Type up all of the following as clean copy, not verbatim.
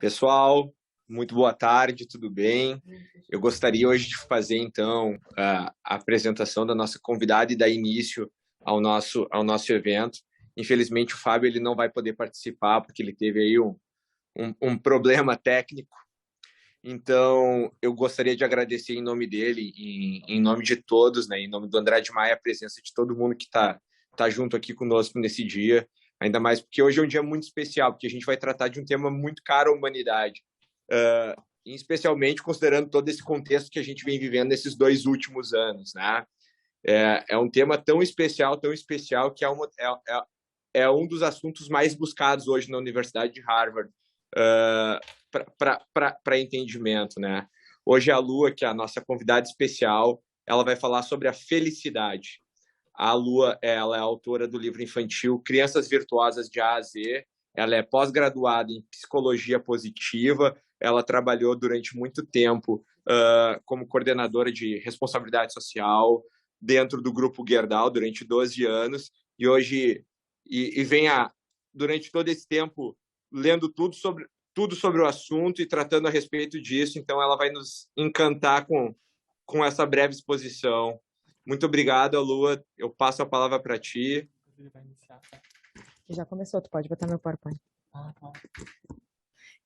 Pessoal, muito boa tarde, tudo bem? Eu gostaria hoje de fazer, então, a apresentação da nossa convidada e dar início ao nosso evento. Infelizmente, o Fábio ele não vai poder participar, porque ele teve aí um problema técnico. Então, eu gostaria de agradecer em nome dele, em nome de todos, né, em nome do Andrade Maia, a presença de todo mundo que tá junto aqui conosco nesse dia. Ainda mais porque hoje é um dia muito especial, porque a gente vai tratar de um tema muito caro à humanidade, especialmente considerando todo esse contexto que a gente vem vivendo nesses 2 últimos anos, né? É um tema tão especial, que é um dos assuntos mais buscados hoje na Universidade de Harvard para entendimento, né? Hoje a Lua, que é a nossa convidada especial, ela vai falar sobre a felicidade. A Lua, ela é autora do livro infantil Crianças Virtuosas de A a Z. Ela é pós-graduada em psicologia positiva. Ela trabalhou durante muito tempo como coordenadora de responsabilidade social dentro do Grupo Gerdau durante 12 anos. E hoje vem durante todo esse tempo lendo tudo sobre o assunto e tratando a respeito disso. Então, ela vai nos encantar com essa breve exposição. Muito obrigado, Lua. Eu passo a palavra para ti. Já começou, tu pode botar meu PowerPoint.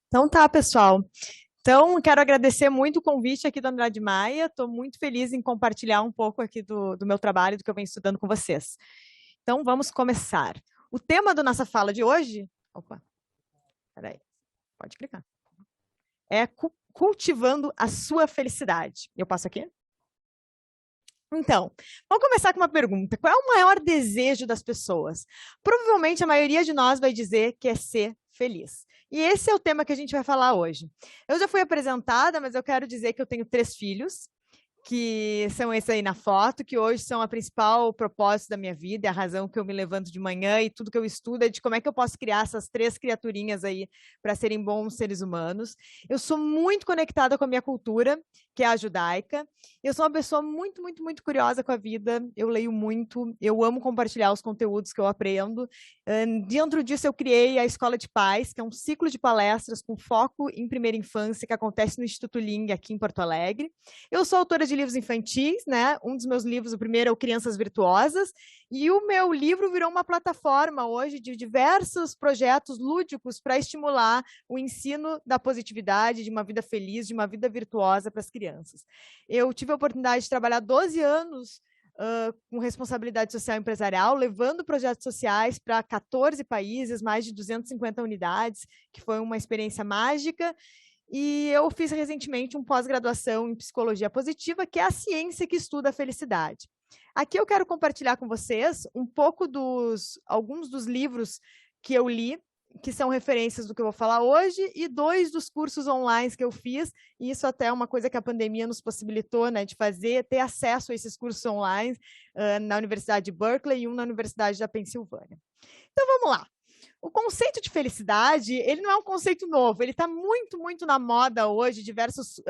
Então tá, pessoal. Então, quero agradecer muito o convite aqui do Andrade Maia. Estou muito feliz em compartilhar um pouco aqui do meu trabalho, do que eu venho estudando com vocês. Então, vamos começar. O tema da nossa fala de hoje... Opa, peraí, pode clicar. É cultivando a sua felicidade. Eu passo aqui? Então, vamos começar com uma pergunta. Qual é o maior desejo das pessoas? Provavelmente a maioria de nós vai dizer que é ser feliz. E esse é o tema que a gente vai falar hoje. Eu já fui apresentada, mas eu quero dizer que eu tenho 3 filhos, que são esses aí na foto, que hoje são a principal propósito da minha vida, a razão que eu me levanto de manhã e tudo que eu estudo é de como é que eu posso criar essas 3 criaturinhas aí para serem bons seres humanos. Eu sou muito conectada com a minha cultura, que é a judaica. Eu sou uma pessoa muito, muito, muito curiosa com a vida. Eu leio muito, eu amo compartilhar os conteúdos que eu aprendo. Dentro disso, eu criei a Escola de Paz, que é um ciclo de palestras com foco em primeira infância, que acontece no Instituto Ling, aqui em Porto Alegre. Eu sou autora de livros infantis, né? Um dos meus livros, o primeiro é o Crianças Virtuosas, e o meu livro virou uma plataforma hoje de diversos projetos lúdicos para estimular o ensino da positividade, de uma vida feliz, de uma vida virtuosa para as crianças. Eu tive a oportunidade de trabalhar 12 anos com responsabilidade social empresarial, levando projetos sociais para 14 países, mais de 250 unidades, que foi uma experiência mágica. E eu fiz recentemente um pós-graduação em psicologia positiva, que é a ciência que estuda a felicidade. Aqui eu quero compartilhar com vocês um pouco alguns dos livros que eu li, que são referências do que eu vou falar hoje, e 2 dos cursos online que eu fiz, e isso até é uma coisa que a pandemia nos possibilitou, né, de ter acesso a esses cursos online na Universidade de Berkeley e um na Universidade da Pensilvânia. Então, vamos lá. O conceito de felicidade, ele não é um conceito novo, ele está muito, muito na moda hoje, diversos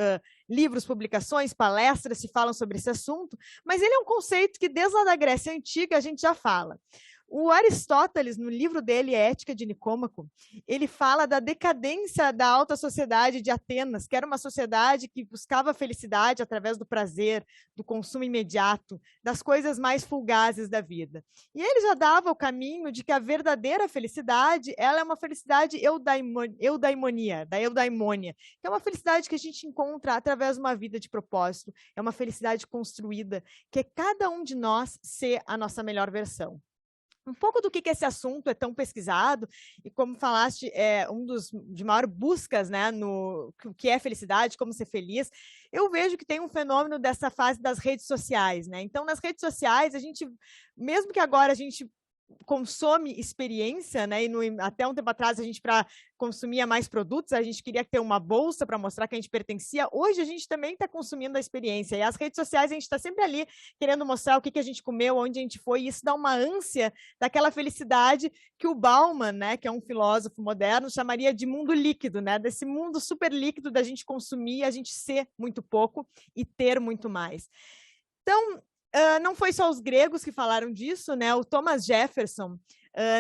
livros, publicações, palestras se falam sobre esse assunto, mas ele é um conceito que desde lá da Grécia Antiga a gente já fala. O Aristóteles, no livro dele, Ética de Nicômaco, ele fala da decadência da alta sociedade de Atenas, que era uma sociedade que buscava a felicidade através do prazer, do consumo imediato, das coisas mais fugazes da vida. E ele já dava o caminho de que a verdadeira felicidade, ela é uma felicidade eudaimonia, da eudaimônia, que é uma felicidade que a gente encontra através de uma vida de propósito, é uma felicidade construída, que é cada um de nós ser a nossa melhor versão. Um pouco do que esse assunto é tão pesquisado, e como falaste, é um dos de maior buscas, né, no que é felicidade, como ser feliz. Eu vejo que tem um fenômeno dessa fase das redes sociais, né? Então, nas redes sociais, a gente, mesmo que agora a gente consome experiência, né? E até um tempo atrás a gente, para consumir mais produtos, a gente queria ter uma bolsa para mostrar que a gente pertencia. Hoje a gente também está consumindo a experiência, e as redes sociais a gente está sempre ali querendo mostrar o que a gente comeu, onde a gente foi, e isso dá uma ânsia daquela felicidade que o Bauman, né, que é um filósofo moderno, chamaria de mundo líquido, né? Desse mundo super líquido da gente consumir, a gente ser muito pouco e ter muito mais. Então, não foi só os gregos que falaram disso, né? O Thomas Jefferson,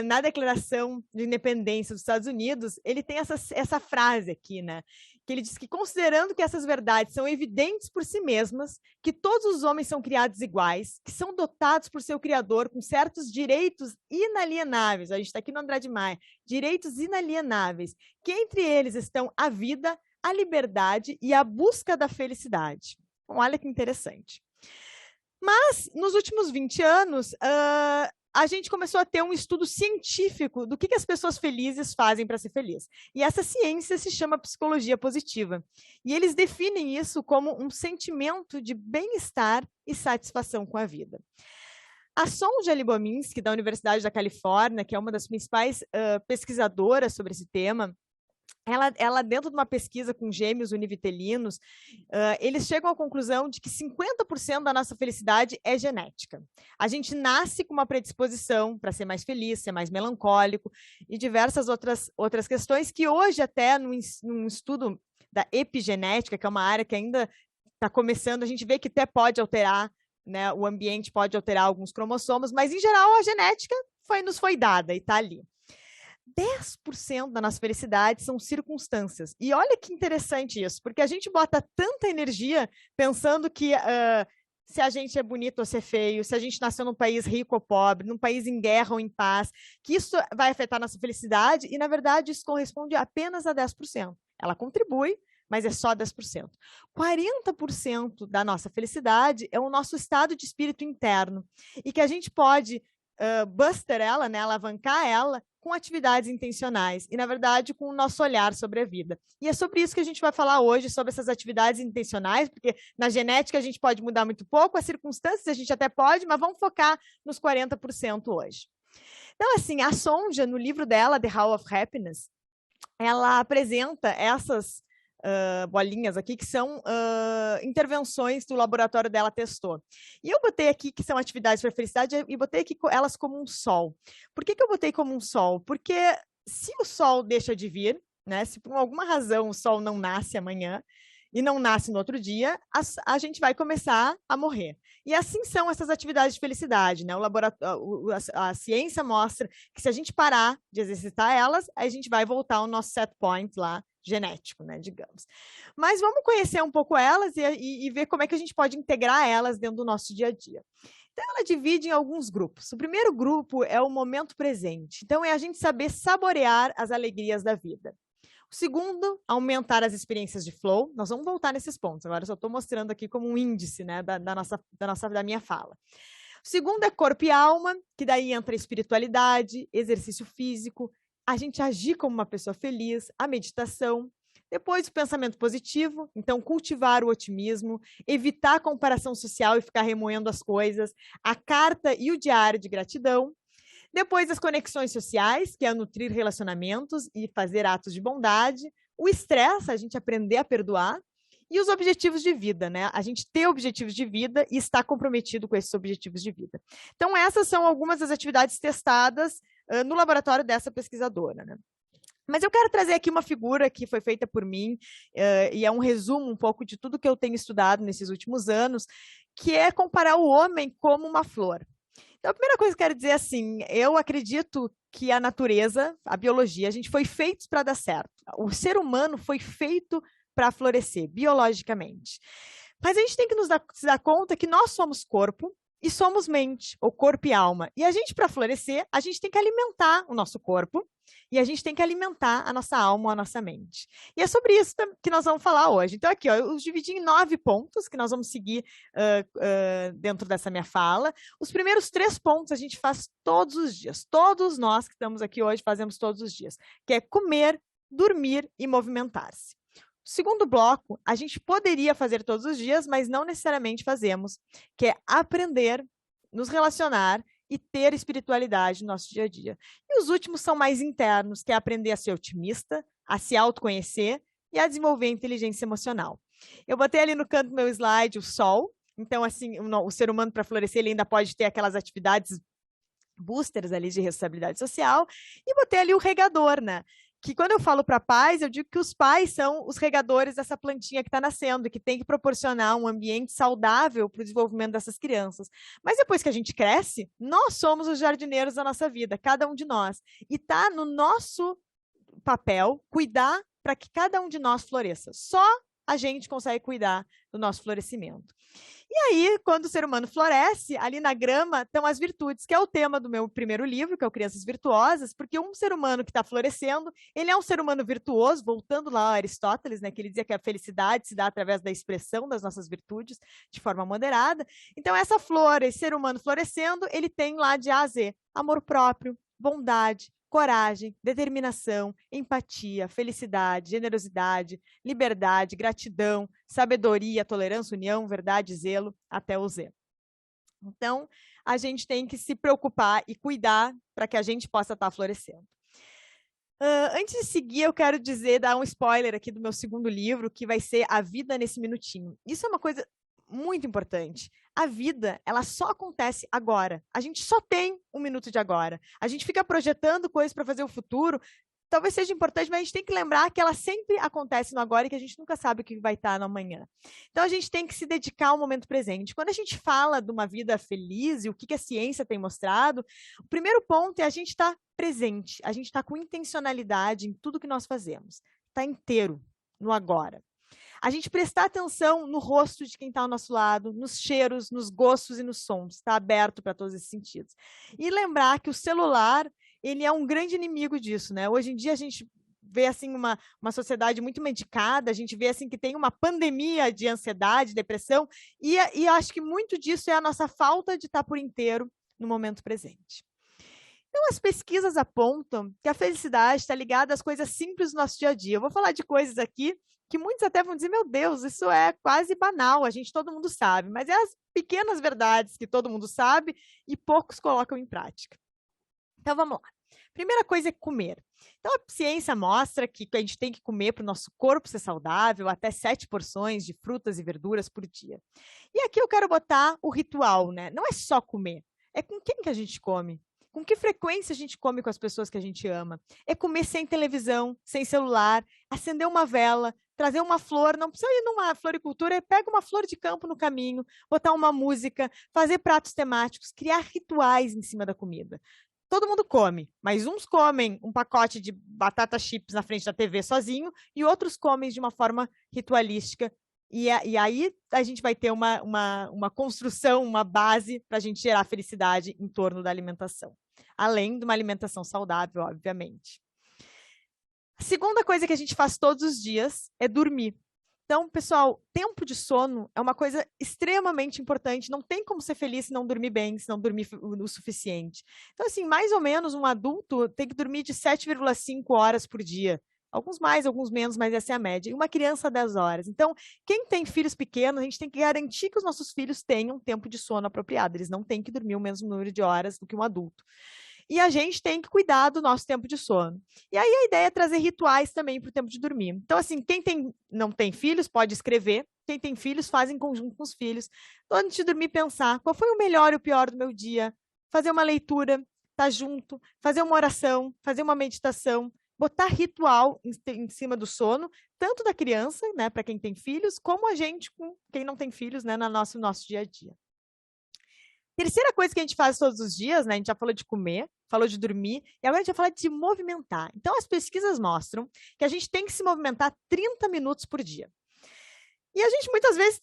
na Declaração de Independência dos Estados Unidos, ele tem essa frase aqui, né? Que ele diz que, considerando que essas verdades são evidentes por si mesmas, que todos os homens são criados iguais, que são dotados por seu Criador com certos direitos inalienáveis, a gente está aqui no Andrade Maia, direitos inalienáveis, que entre eles estão a vida, a liberdade e a busca da felicidade. Bom, olha que interessante. Mas, nos últimos 20 anos, a gente começou a ter um estudo científico do que as pessoas felizes fazem para ser feliz. E essa ciência se chama psicologia positiva. E eles definem isso como um sentimento de bem-estar e satisfação com a vida. A Sonja Lyubomirsky, da Universidade da Califórnia, que é uma das principais pesquisadoras sobre esse tema, ela, dentro de uma pesquisa com gêmeos univitelinos, eles chegam à conclusão de que 50% da nossa felicidade é genética. A gente nasce com uma predisposição para ser mais feliz, ser mais melancólico e diversas outras questões que hoje até num estudo da epigenética, que é uma área que ainda está começando, a gente vê que até pode alterar, né, o ambiente pode alterar alguns cromossomos, mas em geral a genética nos foi dada e está ali. 10% da nossa felicidade são circunstâncias. E olha que interessante isso, porque a gente bota tanta energia pensando que se a gente é bonito ou se é feio, se a gente nasceu num país rico ou pobre, num país em guerra ou em paz, que isso vai afetar nossa felicidade, e na verdade isso corresponde apenas a 10%. Ela contribui, mas é só 10%. 40% da nossa felicidade é o nosso estado de espírito interno, e que a gente pode buster ela, né, alavancar ela, com atividades intencionais e, na verdade, com o nosso olhar sobre a vida. E é sobre isso que a gente vai falar hoje, sobre essas atividades intencionais, porque na genética a gente pode mudar muito pouco, as circunstâncias a gente até pode, mas vamos focar nos 40% hoje. Então, assim, a Sonja, no livro dela, The How of Happiness, ela apresenta essas bolinhas aqui, que são intervenções que o laboratório dela testou. E eu botei aqui que são atividades para felicidade e botei aqui elas como um sol. Por que eu botei como um sol? Porque se o sol deixa de vir, né, se por alguma razão o sol não nasce amanhã e não nasce no outro dia, a gente vai começar a morrer. E assim são essas atividades de felicidade, né? A ciência mostra que se a gente parar de exercitar elas, a gente vai voltar ao nosso set point lá, genético, né, digamos. Mas vamos conhecer um pouco elas e ver como é que a gente pode integrar elas dentro do nosso dia a dia. Então, ela divide em alguns grupos. O primeiro grupo é o momento presente. Então, é a gente saber saborear as alegrias da vida. O segundo, aumentar as experiências de flow. Nós vamos voltar nesses pontos. Agora, eu só estou mostrando aqui como um índice, né, da minha fala. O segundo é corpo e alma, que daí entra a espiritualidade, exercício físico, a gente agir como uma pessoa feliz, a meditação. Depois, o pensamento positivo, então cultivar o otimismo, evitar a comparação social e ficar remoendo as coisas, a carta e o diário de gratidão. Depois, as conexões sociais, que é nutrir relacionamentos e fazer atos de bondade. O estresse, a gente aprender a perdoar. E os objetivos de vida, né? A gente ter objetivos de vida e estar comprometido com esses objetivos de vida. Então, essas são algumas das atividades testadas no laboratório dessa pesquisadora, né? Mas eu quero trazer aqui uma figura que foi feita por mim, e é um resumo um pouco de tudo que eu tenho estudado nesses últimos anos, que é comparar o homem como uma flor. Então, a primeira coisa que eu quero dizer é assim, eu acredito que a natureza, a biologia, a gente foi feitos para dar certo. O ser humano foi feito para florescer, biologicamente. Mas a gente tem que se dar conta que nós somos corpo, e somos mente, ou corpo e alma. E a gente, para florescer, a gente tem que alimentar o nosso corpo e a gente tem que alimentar a nossa alma, a nossa mente. E é sobre isso que nós vamos falar hoje. Então, aqui, ó, eu dividi em 9 pontos que nós vamos seguir dentro dessa minha fala. Os primeiros 3 pontos a gente faz todos os dias. Todos nós que estamos aqui hoje fazemos todos os dias, que é comer, dormir e movimentar-se. O segundo bloco, a gente poderia fazer todos os dias, mas não necessariamente fazemos, que é aprender, nos relacionar e ter espiritualidade no nosso dia a dia. E os últimos são mais internos, que é aprender a ser otimista, a se autoconhecer e a desenvolver inteligência emocional. Eu botei ali no canto do meu slide o sol, então assim, o ser humano para florescer ele ainda pode ter aquelas atividades boosters ali de responsabilidade social, e botei ali o regador, né? que quando eu falo para pais, eu digo que os pais são os regadores dessa plantinha que está nascendo, que tem que proporcionar um ambiente saudável para o desenvolvimento dessas crianças. Mas depois que a gente cresce, nós somos os jardineiros da nossa vida, cada um de nós. E está no nosso papel cuidar para que cada um de nós floresça. Só a gente consegue cuidar do nosso florescimento. E aí, quando o ser humano floresce, ali na grama estão as virtudes, que é o tema do meu primeiro livro, que é o Crianças Virtuosas, porque um ser humano que está florescendo, ele é um ser humano virtuoso, voltando lá a Aristóteles, né, que ele dizia que a felicidade se dá através da expressão das nossas virtudes, de forma moderada. Então, essa flor, esse ser humano florescendo, ele tem lá de A a Z, amor próprio, bondade, coragem, determinação, empatia, felicidade, generosidade, liberdade, gratidão, sabedoria, tolerância, união, verdade, zelo, até o Z. Então, a gente tem que se preocupar e cuidar para que a gente possa estar florescendo. Antes de seguir, eu quero dar um spoiler aqui do meu segundo livro, que vai ser A Vida Nesse Minutinho. Isso é uma coisa muito importante. A vida, ela só acontece agora. A gente só tem um minuto de agora. A gente fica projetando coisas para fazer o futuro. Talvez seja importante, mas a gente tem que lembrar que ela sempre acontece no agora e que a gente nunca sabe o que vai estar no amanhã. Então, a gente tem que se dedicar ao momento presente. Quando a gente fala de uma vida feliz e o que a ciência tem mostrado, o primeiro ponto é a gente estar presente. A gente está com intencionalidade em tudo que nós fazemos. Está inteiro, no agora. A gente prestar atenção no rosto de quem está ao nosso lado, nos cheiros, nos gostos e nos sons, está aberto para todos esses sentidos. E lembrar que o celular, ele é um grande inimigo disso, né? Hoje em dia a gente vê assim uma sociedade muito medicada, a gente vê assim que tem uma pandemia de ansiedade, depressão, e eu acho que muito disso é a nossa falta de estar por inteiro no momento presente. Então, as pesquisas apontam que a felicidade está ligada às coisas simples do nosso dia a dia. Eu vou falar de coisas aqui que muitos até vão dizer, meu Deus, isso é quase banal, todo mundo sabe, mas é as pequenas verdades que todo mundo sabe e poucos colocam em prática. Então, vamos lá. Primeira coisa é comer. Então, a ciência mostra que a gente tem que comer para o nosso corpo ser saudável até 7 porções de frutas e verduras por dia. E aqui eu quero botar o ritual, né? Não é só comer, é com quem que a gente come. Com que frequência a gente come com as pessoas que a gente ama? É comer sem televisão, sem celular, acender uma vela, trazer uma flor, não precisa ir numa floricultura, pega uma flor de campo no caminho, botar uma música, fazer pratos temáticos, criar rituais em cima da comida. Todo mundo come, mas uns comem um pacote de batata chips na frente da TV sozinho e outros comem de uma forma ritualística. E aí a gente vai ter uma construção, uma base para a gente gerar felicidade em torno da alimentação. Além de uma alimentação saudável, obviamente. A segunda coisa que a gente faz todos os dias é dormir. Então, pessoal, tempo de sono é uma coisa extremamente importante. Não tem como ser feliz se não dormir bem, se não dormir o suficiente. Então, assim, mais ou menos um adulto tem que dormir de 7,5 horas por dia. Alguns mais, alguns menos, mas essa é a média. E uma criança, 10 horas. Então, quem tem filhos pequenos, a gente tem que garantir que os nossos filhos tenham tempo de sono apropriado. Eles não têm que dormir o mesmo número de horas do que um adulto. E a gente tem que cuidar do nosso tempo de sono. E aí a ideia é trazer rituais também para o tempo de dormir. Então, assim, quem não tem filhos pode escrever. Quem tem filhos faz em conjunto com os filhos. Então, antes de dormir, pensar qual foi o melhor e o pior do meu dia. Fazer uma leitura, estar junto, fazer uma oração, fazer uma meditação, botar ritual em cima do sono, tanto da criança, né, para quem tem filhos, como a gente, com quem não tem filhos, né, no nosso dia a dia. Terceira coisa que a gente faz todos os dias, né? A gente já falou de comer, falou de dormir, e agora a gente vai falar de se movimentar. Então, as pesquisas mostram que a gente tem que se movimentar 30 minutos por dia. E a gente muitas vezes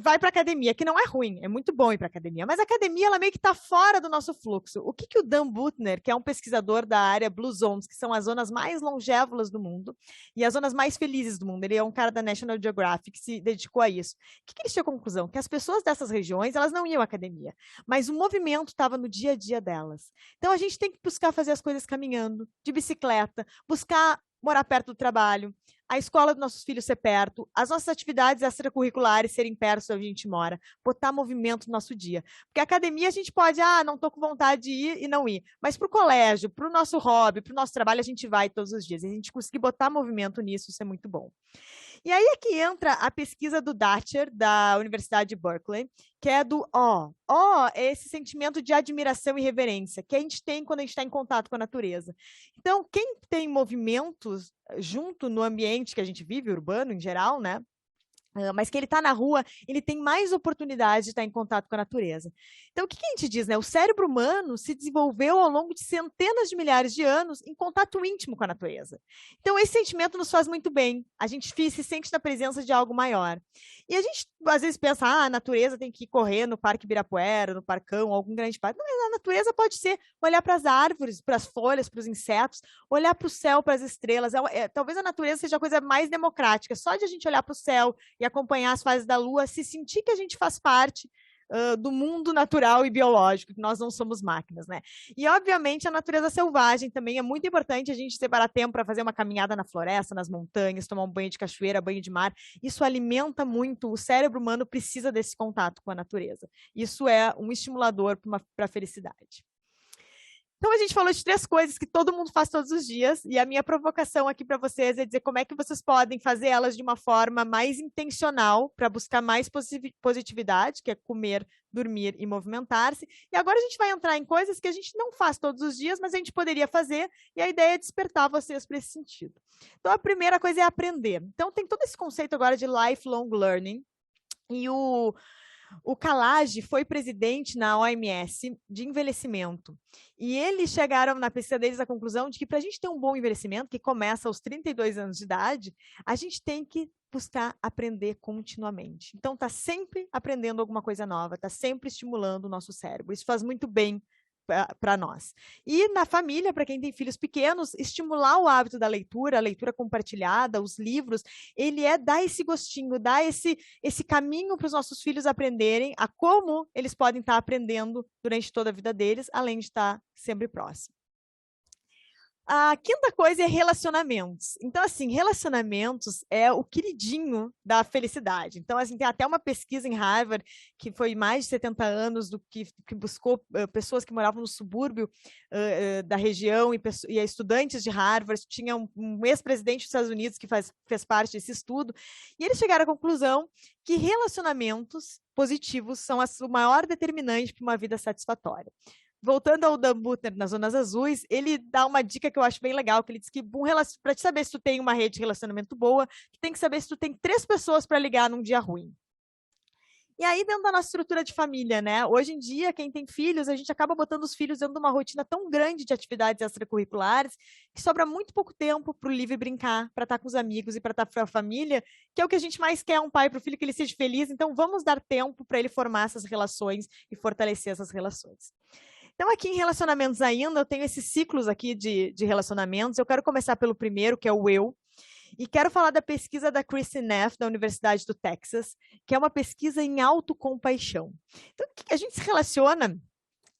vai para a academia, que não é ruim, é muito bom ir para a academia, mas a academia ela meio que está fora do nosso fluxo. O que o Dan Buettner, que é um pesquisador da área Blue Zones, que são as zonas mais longevas do mundo e as zonas mais felizes do mundo, ele é um cara da National Geographic que se dedicou a isso. O que ele chegou à conclusão? Que as pessoas dessas regiões, elas não iam à academia, mas o movimento estava no dia a dia delas. Então a gente tem que buscar fazer as coisas caminhando, de bicicleta, buscar morar perto do trabalho, a escola dos nossos filhos ser perto, as nossas atividades extracurriculares serem perto onde a gente mora, botar movimento no nosso dia. Porque a academia a gente pode, não estou com vontade de ir e não ir. Mas para o colégio, para o nosso hobby, para o nosso trabalho, a gente vai todos os dias. E a gente conseguir botar movimento nisso, isso é muito bom. E aí é que entra a pesquisa do Dacher, da Universidade de Berkeley, que é do ó. Ó é esse sentimento de admiração e reverência que a gente tem quando a gente está em contato com a natureza. Então, quem tem movimentos junto no ambiente que a gente vive, urbano em geral, né? Mas que ele está na rua, ele tem mais oportunidade de estar em contato com a natureza. Então, o que a gente diz, né? O cérebro humano se desenvolveu ao longo de centenas de milhares de anos em contato íntimo com a natureza. Então, esse sentimento nos faz muito bem. A gente se sente na presença de algo maior. E a gente, às vezes, pensa, a natureza tem que correr no Parque Ibirapuera, no Parcão, algum grande parque. Não, a natureza pode ser olhar para as árvores, para as folhas, para os insetos, olhar para o céu, para as estrelas. Talvez a natureza seja a coisa mais democrática. Só de a gente olhar para o céu e acompanhar as fases da Lua, se sentir que a gente faz parte do mundo natural e biológico, que nós não somos máquinas, né? E, obviamente, a natureza selvagem também é muito importante a gente separar tempo para fazer uma caminhada na floresta, nas montanhas, tomar um banho de cachoeira, banho de mar. Isso alimenta muito, o cérebro humano precisa desse contato com a natureza. Isso é um estimulador para a felicidade. Então, a gente falou de 3 coisas que todo mundo faz todos os dias, e a minha provocação aqui para vocês é dizer como é que vocês podem fazer elas de uma forma mais intencional, para buscar mais positividade, que é comer, dormir e movimentar-se. E agora a gente vai entrar em coisas que a gente não faz todos os dias, mas a gente poderia fazer, e a ideia é despertar vocês para esse sentido. Então, a primeira coisa é aprender. Então, tem todo esse conceito agora de lifelong learning, e o Kalage foi presidente na OMS de envelhecimento. E eles chegaram na pesquisa deles à conclusão de que para a gente ter um bom envelhecimento, que começa aos 32 anos de idade, a gente tem que buscar aprender continuamente. Então, está sempre aprendendo alguma coisa nova, está sempre estimulando o nosso cérebro. Isso faz muito bem para nós. E na família, para quem tem filhos pequenos, estimular o hábito da leitura, a leitura compartilhada, os livros, ele dar esse gostinho, dar esse caminho para os nossos filhos aprenderem a como eles podem estar aprendendo durante toda a vida deles, além de estar sempre próximo. A quinta coisa é relacionamentos. Então, assim, relacionamentos é o queridinho da felicidade. Então, assim, tem até uma pesquisa em Harvard, que foi mais de 70 anos, que buscou pessoas que moravam no subúrbio da região e estudantes de Harvard. Tinha um ex-presidente dos Estados Unidos que fez parte desse estudo, e eles chegaram à conclusão que relacionamentos positivos são o maior determinante para uma vida satisfatória. Voltando ao Dan Buettner nas Zonas Azuis, ele dá uma dica que eu acho bem legal, que ele diz que para te saber se tu tem uma rede de relacionamento boa, tu tem que saber se tu tem 3 pessoas para ligar num dia ruim. E aí, dentro da nossa estrutura de família, né? Hoje em dia, quem tem filhos, a gente acaba botando os filhos dentro de uma rotina tão grande de atividades extracurriculares que sobra muito pouco tempo para o livre brincar, para estar com os amigos e para estar com a família, que é o que a gente mais quer, um pai para o filho, que ele seja feliz. Então, vamos dar tempo para ele formar essas relações e fortalecer essas relações. Então, aqui em relacionamentos ainda, eu tenho esses ciclos aqui de relacionamentos. Eu quero começar pelo primeiro, que é o eu. E quero falar da pesquisa da Kristin Neff, da Universidade do Texas, que é uma pesquisa em autocompaixão. Então, a gente se relaciona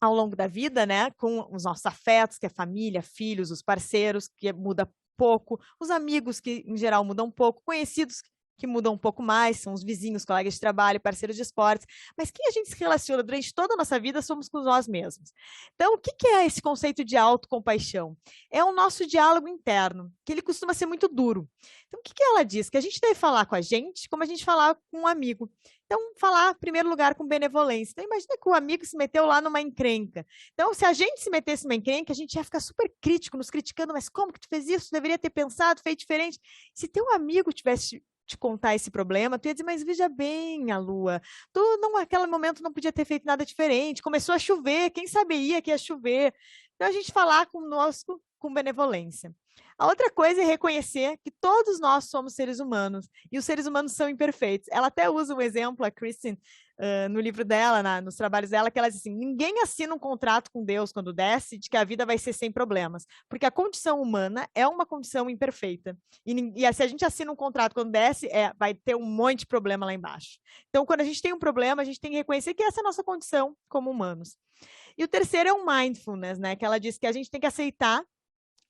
ao longo da vida, né, com os nossos afetos, que é família, filhos, os parceiros, que muda pouco, os amigos, que em geral mudam pouco, conhecidos, que mudam um pouco mais, são os vizinhos, colegas de trabalho, parceiros de esportes, mas quem a gente se relaciona durante toda a nossa vida somos com nós mesmos. Então, o que é esse conceito de autocompaixão? É o nosso diálogo interno, que ele costuma ser muito duro. Então, o que ela diz? Que a gente deve falar com a gente como a gente falar com um amigo. Então, falar, em primeiro lugar, com benevolência. Então, imagina que o amigo se meteu lá numa encrenca. Então, se a gente se metesse numa encrenca, a gente ia ficar super crítico, nos criticando, mas como que tu fez isso? Tu deveria ter pensado, feito diferente. Se teu amigo tivesse te contar esse problema, tu ia dizer, mas veja bem, a Lua, tu naquele momento não podia ter feito nada diferente, começou a chover, quem saberia que ia chover? Então, a gente falar conosco com benevolência. A outra coisa é reconhecer que todos nós somos seres humanos, e os seres humanos são imperfeitos. Ela até usa um exemplo, a Kristin, no livro dela, nos trabalhos dela, que ela diz assim, ninguém assina um contrato com Deus quando desce de que a vida vai ser sem problemas, porque a condição humana é uma condição imperfeita. E se a gente assina um contrato quando desce, vai ter um monte de problema lá embaixo. Então, quando a gente tem um problema, a gente tem que reconhecer que essa é a nossa condição como humanos. E o terceiro é o mindfulness, né? Que ela diz que a gente tem que aceitar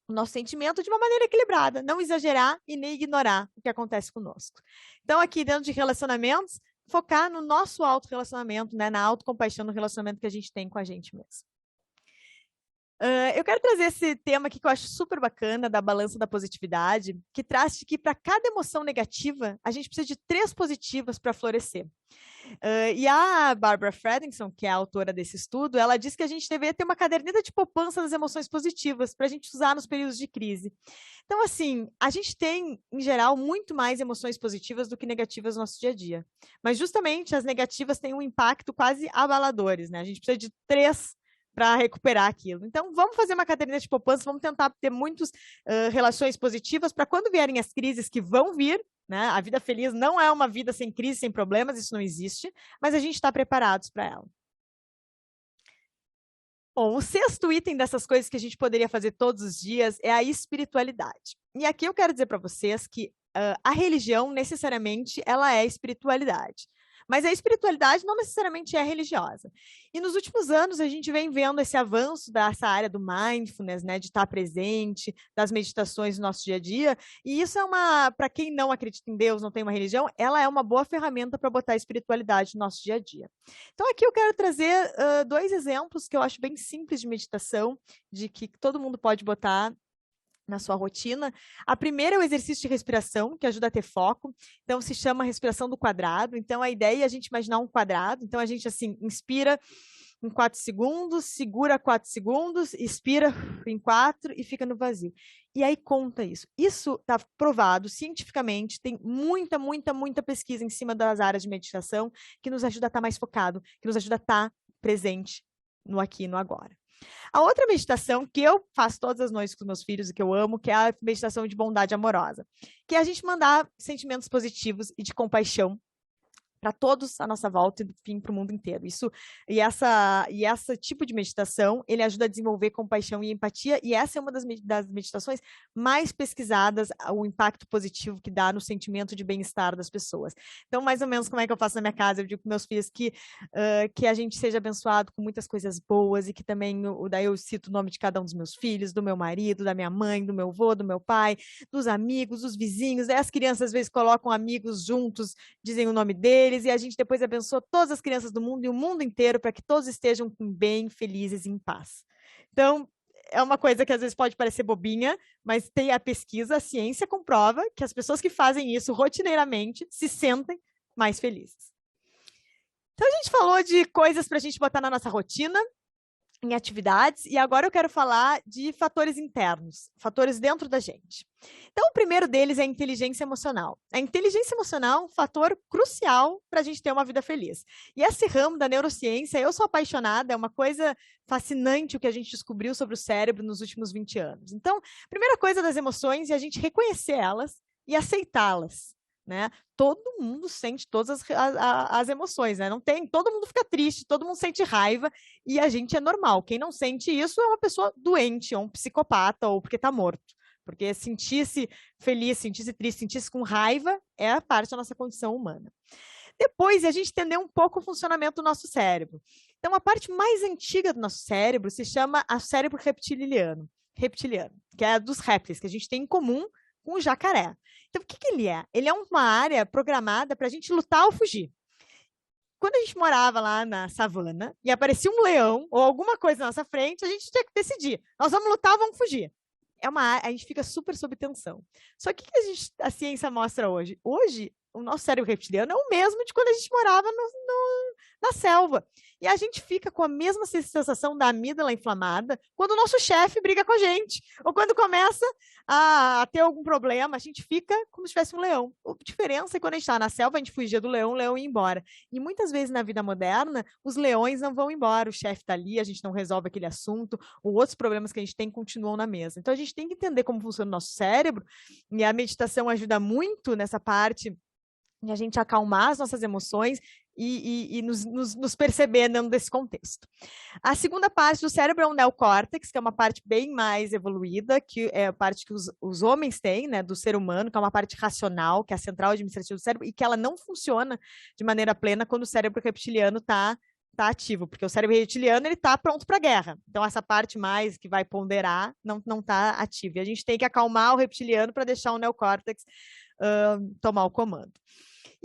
o nosso sentimento de uma maneira equilibrada, não exagerar e nem ignorar o que acontece conosco. Então, aqui dentro de relacionamentos, focar no nosso autorrelacionamento, né, na autocompaixão no relacionamento que a gente tem com a gente mesmo. Eu quero trazer esse tema aqui que eu acho super bacana, da balança da positividade, que traz que para cada emoção negativa, a gente precisa de 3 positivas para florescer. E a Barbara Fredrickson, que é a autora desse estudo, ela diz que a gente deveria ter uma caderneta de poupança das emoções positivas para a gente usar nos períodos de crise. Então, assim, a gente tem, em geral, muito mais emoções positivas do que negativas no nosso dia a dia. Mas, justamente, as negativas têm um impacto quase abaladores, né? A gente precisa de 3 para recuperar aquilo. Então, vamos fazer uma caderneta de poupança, vamos tentar ter muitas relações positivas para quando vierem as crises que vão vir, né? A vida feliz não é uma vida sem crise, sem problemas, isso não existe, mas a gente está preparados para ela. Bom, o 6º item dessas coisas que a gente poderia fazer todos os dias é a espiritualidade. E aqui eu quero dizer para vocês que a religião, necessariamente, ela é espiritualidade. Mas a espiritualidade não necessariamente é religiosa. E nos últimos anos, a gente vem vendo esse avanço dessa área do mindfulness, né, de estar presente, das meditações no nosso dia a dia. E isso é para quem não acredita em Deus, não tem uma religião, ela é uma boa ferramenta para botar a espiritualidade no nosso dia a dia. Então, aqui eu quero trazer 2 exemplos que eu acho bem simples de meditação, de que todo mundo pode botar na sua rotina. A primeira é o exercício de respiração, que ajuda a ter foco. Então, se chama respiração do quadrado. Então, a ideia é a gente imaginar um quadrado. Então, a gente, assim, inspira em 4 segundos, segura 4 segundos, expira em 4 e fica no vazio. E aí, conta isso. Isso está provado cientificamente, tem muita, muita, muita pesquisa em cima das áreas de meditação que nos ajuda a estar mais focado, que nos ajuda a estar presente no aqui e no agora. A outra meditação que eu faço todas as noites com os meus filhos e que eu amo, que é a meditação de bondade amorosa, que é a gente mandar sentimentos positivos e de compaixão para todos à nossa volta e, enfim, para o mundo inteiro. Esse tipo de meditação, ele ajuda a desenvolver compaixão e empatia, e essa é uma das meditações mais pesquisadas, o impacto positivo que dá no sentimento de bem-estar das pessoas. Então, mais ou menos, como é que eu faço na minha casa? Eu digo para meus filhos que a gente seja abençoado com muitas coisas boas, e que também, daí eu cito o nome de cada um dos meus filhos, do meu marido, da minha mãe, do meu avô, do meu pai, dos amigos, dos vizinhos. Daí as crianças, às vezes, colocam amigos juntos, dizem o nome deles, e a gente depois abençoa todas as crianças do mundo e o mundo inteiro para que todos estejam bem, felizes e em paz. Então, é uma coisa que às vezes pode parecer bobinha, mas tem a pesquisa, a ciência comprova que as pessoas que fazem isso rotineiramente se sentem mais felizes. Então, a gente falou de coisas para a gente botar na nossa rotina, em atividades, e agora eu quero falar de fatores internos, fatores dentro da gente. Então, o primeiro deles é a inteligência emocional. A inteligência emocional é um fator crucial para a gente ter uma vida feliz. E esse ramo da neurociência, eu sou apaixonada, é uma coisa fascinante o que a gente descobriu sobre o cérebro nos últimos 20 anos. Então, a primeira coisa das emoções é a gente reconhecer elas e aceitá-las. Né? Todo mundo sente todas as emoções, né? Não tem, todo mundo fica triste, todo mundo sente raiva, e a gente é normal. Quem não sente isso é uma pessoa doente, ou um psicopata, ou porque está morto. Porque sentir-se feliz, sentir-se triste, sentir-se com raiva é a parte da nossa condição humana. Depois, a gente entender um pouco o funcionamento do nosso cérebro. Então, a parte mais antiga do nosso cérebro se chama o cérebro reptiliano, que é a dos répteis, que a gente tem em comum com o jacaré. Então, o que ele é? Ele é uma área programada para a gente lutar ou fugir. Quando a gente morava lá na savana e aparecia um leão ou alguma coisa na nossa frente, a gente tinha que decidir. Nós vamos lutar ou vamos fugir? A gente fica super sob tensão. Só que o que a ciência mostra hoje? Hoje, o nosso cérebro reptiliano é o mesmo de quando a gente morava na selva. E a gente fica com a mesma sensação da amígdala inflamada quando o nosso chefe briga com a gente. Ou quando começa a ter algum problema, a gente fica como se tivesse um leão. A diferença é que quando a gente está na selva, a gente fugia do leão, o leão ia embora. E muitas vezes na vida moderna, os leões não vão embora. O chefe está ali, a gente não resolve aquele assunto, ou outros problemas que a gente tem continuam na mesa. Então, a gente tem que entender como funciona o nosso cérebro, e a meditação ajuda muito nessa parte de a gente acalmar as nossas emoções e nos perceber dentro desse contexto. A segunda parte do cérebro é o neocórtex, que é uma parte bem mais evoluída, que é a parte que os homens têm, né, do ser humano, que é uma parte racional, que é a central administrativa do cérebro, e que ela não funciona de maneira plena quando o cérebro reptiliano está ativo, porque o cérebro reptiliano está pronto para a guerra. Então, essa parte mais que vai ponderar não está ativa. E a gente tem que acalmar o reptiliano para deixar o neocórtex tomar o comando.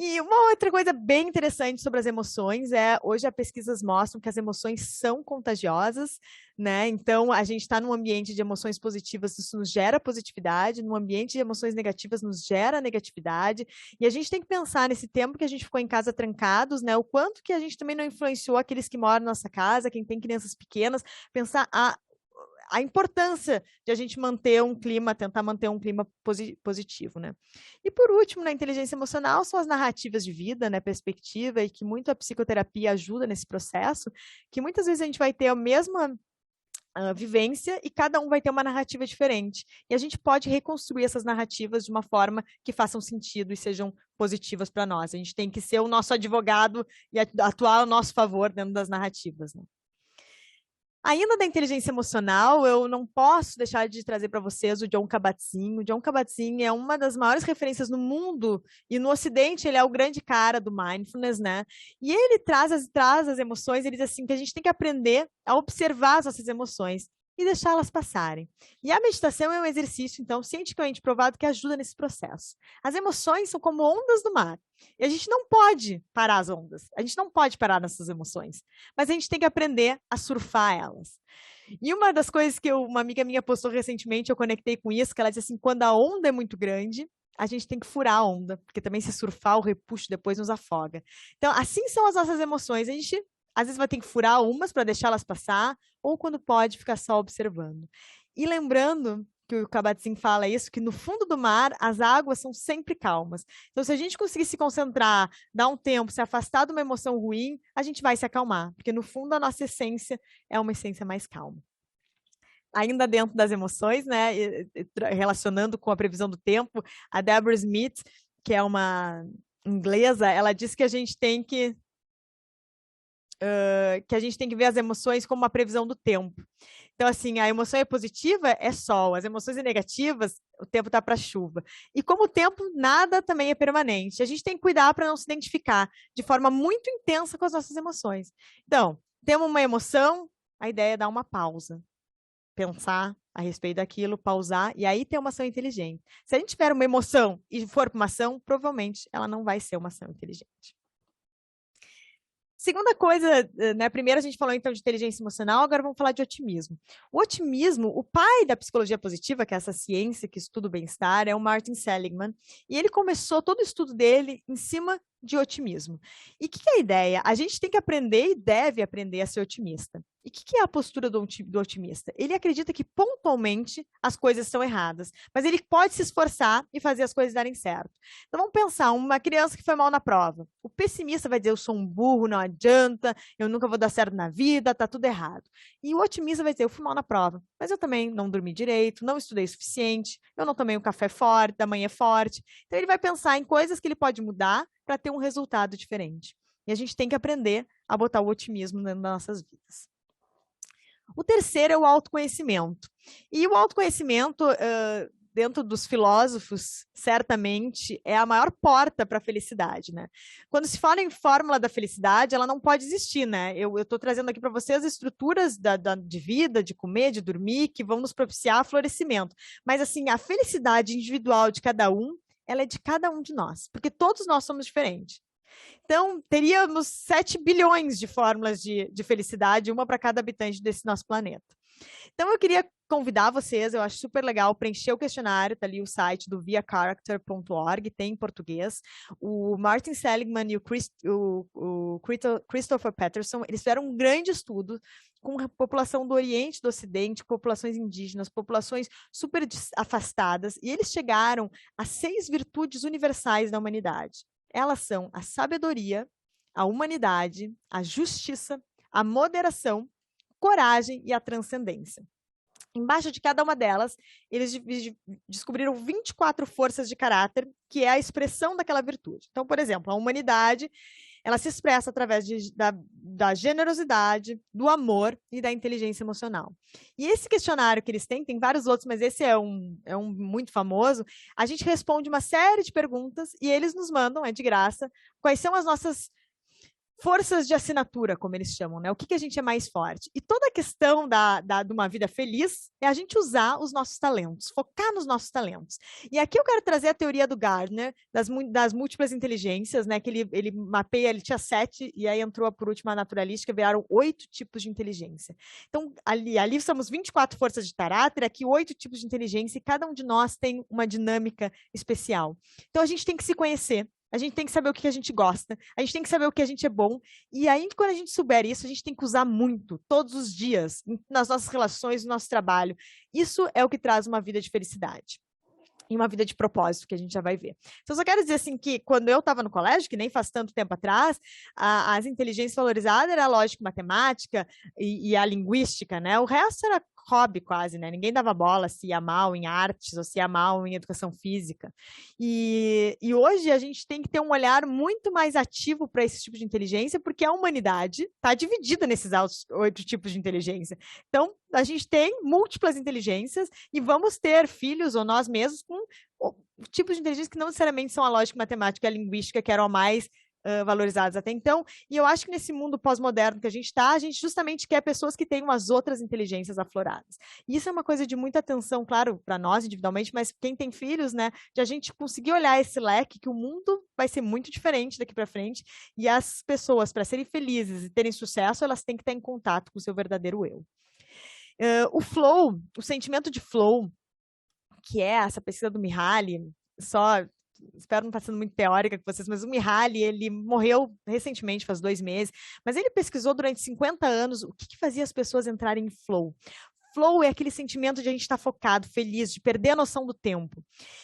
E uma outra coisa bem interessante sobre as emoções hoje as pesquisas mostram que as emoções são contagiosas, né? Então, a gente está num ambiente de emoções positivas, isso nos gera positividade, num ambiente de emoções negativas nos gera negatividade, e a gente tem que pensar nesse tempo que a gente ficou em casa trancados, né? O quanto que a gente também não influenciou aqueles que moram na nossa casa, quem tem crianças pequenas, pensar a importância de a gente tentar manter um clima positivo, né? E por último, na inteligência emocional, são as narrativas de vida, né, perspectiva, e que muito a psicoterapia ajuda nesse processo, que muitas vezes a gente vai ter a mesma vivência e cada um vai ter uma narrativa diferente. E a gente pode reconstruir essas narrativas de uma forma que façam sentido e sejam positivas para nós. A gente tem que ser o nosso advogado e atuar ao nosso favor dentro das narrativas, né? Ainda da inteligência emocional, eu não posso deixar de trazer para vocês o Jon Kabat-Zinn. O Jon Kabat-Zinn é uma das maiores referências no mundo e no Ocidente ele é o grande cara do mindfulness, né? E ele traz as emoções, ele diz assim que a gente tem que aprender a observar as nossas emoções e deixá-las passarem. E a meditação é um exercício, então, cientificamente provado que ajuda nesse processo. As emoções são como ondas do mar. E a gente não pode parar as ondas. A gente não pode parar nossas emoções. Mas a gente tem que aprender a surfar elas. E uma das coisas que uma amiga minha postou recentemente, eu conectei com isso, que ela disse assim, quando a onda é muito grande, a gente tem que furar a onda, porque também se surfar, o repuxo depois nos afoga. Então, assim são as nossas emoções. A gente às vezes vai ter que furar umas para deixá-las passar, ou quando pode, ficar só observando. E lembrando que o Kabat-Zinn fala isso, que no fundo do mar, as águas são sempre calmas. Então, se a gente conseguir se concentrar, dar um tempo, se afastar de uma emoção ruim, a gente vai se acalmar, porque no fundo a nossa essência é uma essência mais calma. Ainda dentro das emoções, né, relacionando com a previsão do tempo, a Deborah Smith, que é uma inglesa, ela diz que a gente tem que ver as emoções como uma previsão do tempo. Então, assim, a emoção é positiva, é sol. As emoções são negativas, o tempo está para chuva. E como o tempo, nada também é permanente. A gente tem que cuidar para não se identificar de forma muito intensa com as nossas emoções. Então, temos uma emoção, a ideia é dar uma pausa. Pensar a respeito daquilo, pausar, e aí ter uma ação inteligente. Se a gente tiver uma emoção e for para uma ação, provavelmente ela não vai ser uma ação inteligente. Segunda coisa, né? Primeiro a gente falou então de inteligência emocional, agora vamos falar de otimismo. O otimismo, o pai da psicologia positiva, que é essa ciência que estuda o bem-estar, é o Martin Seligman, e ele começou todo o estudo dele em cima de otimismo. E o que é a ideia? A gente tem que aprender e deve aprender a ser otimista. E o que é a postura do otimista? Ele acredita que pontualmente as coisas estão erradas, mas ele pode se esforçar e fazer as coisas darem certo. Então vamos pensar, uma criança que foi mal na prova. O pessimista vai dizer, eu sou um burro, não adianta, eu nunca vou dar certo na vida, tá tudo errado. E o otimista vai dizer, eu fui mal na prova, mas eu também não dormi direito, não estudei o suficiente, eu não tomei um café forte, da manhã forte. Então ele vai pensar em coisas que ele pode mudar para ter um resultado diferente. E a gente tem que aprender a botar o otimismo dentro das nossas vidas. O terceiro é o autoconhecimento. E o autoconhecimento, dentro dos filósofos, certamente, é a maior porta para a felicidade, né? Quando se fala em fórmula da felicidade, ela não pode existir, né? Eu estou trazendo aqui para vocês estruturas de vida, de comer, de dormir, que vão nos propiciar florescimento. Mas, assim, a felicidade individual de cada um, ela é de cada um de nós, porque todos nós somos diferentes. Então, teríamos 7 bilhões de fórmulas de felicidade, uma para cada habitante desse nosso planeta. Então, eu queria convidar vocês, eu acho super legal, preencher o questionário, tá ali o site do viacharacter.org, tem em português. O Martin Seligman e o Christopher Peterson, eles fizeram um grande estudo com a população do Oriente e do Ocidente, populações indígenas, populações super afastadas, e eles chegaram a 6 virtudes universais da humanidade. Elas são a sabedoria, a humanidade, a justiça, a moderação, coragem e a transcendência. Embaixo de cada uma delas, eles descobriram 24 forças de caráter, que é a expressão daquela virtude. Então, por exemplo, a humanidade, ela se expressa através da generosidade, do amor e da inteligência emocional. E esse questionário que eles têm, tem vários outros, mas esse é um muito famoso, a gente responde uma série de perguntas e eles nos mandam, é de graça, quais são as nossas forças de assinatura, como eles chamam, né? O que a gente é mais forte? E toda a questão de uma vida feliz é a gente usar os nossos talentos, focar nos nossos talentos. E aqui eu quero trazer a teoria do Gardner, das múltiplas inteligências, né? Que ele mapeia, ele tinha 7, e aí entrou por última a naturalística, vieram 8 tipos de inteligência. Então, ali somos 24 forças de caráter, aqui 8 tipos de inteligência, e cada um de nós tem uma dinâmica especial. Então, a gente tem que se conhecer. A gente tem que saber o que a gente gosta, a gente tem que saber o que a gente é bom, e aí, quando a gente souber isso, a gente tem que usar muito, todos os dias, nas nossas relações, no nosso trabalho. Isso é o que traz uma vida de felicidade. E uma vida de propósito, que a gente já vai ver. Então, só quero dizer assim que quando eu estava no colégio, que nem faz tanto tempo atrás, as inteligências valorizadas era a lógica e matemática e a linguística, né? O resto era hobby quase, né? Ninguém dava bola se ia mal em artes ou se ia mal em educação física. E hoje a gente tem que ter um olhar muito mais ativo para esse tipo de inteligência, porque a humanidade está dividida nesses 8 tipos de inteligência. Então, a gente tem múltiplas inteligências e vamos ter filhos ou nós mesmos com tipos de inteligência que não necessariamente são a lógica, a matemática e a linguística, que eram a mais valorizados até então, e eu acho que nesse mundo pós-moderno que a gente justamente quer pessoas que tenham as outras inteligências afloradas. E isso é uma coisa de muita atenção, claro, para nós individualmente, mas quem tem filhos, né, de a gente conseguir olhar esse leque, que o mundo vai ser muito diferente daqui para frente, e as pessoas, para serem felizes e terem sucesso, elas têm que estar em contato com o seu verdadeiro eu. O flow, o sentimento de flow, que é essa pesquisa do Mihaly, espero não estar sendo muito teórica com vocês, mas o Mihaly, ele morreu recentemente, faz 2 meses, mas ele pesquisou durante 50 anos o que fazia as pessoas entrarem em flow. Flow é aquele sentimento de a gente estar focado, feliz, de perder a noção do tempo.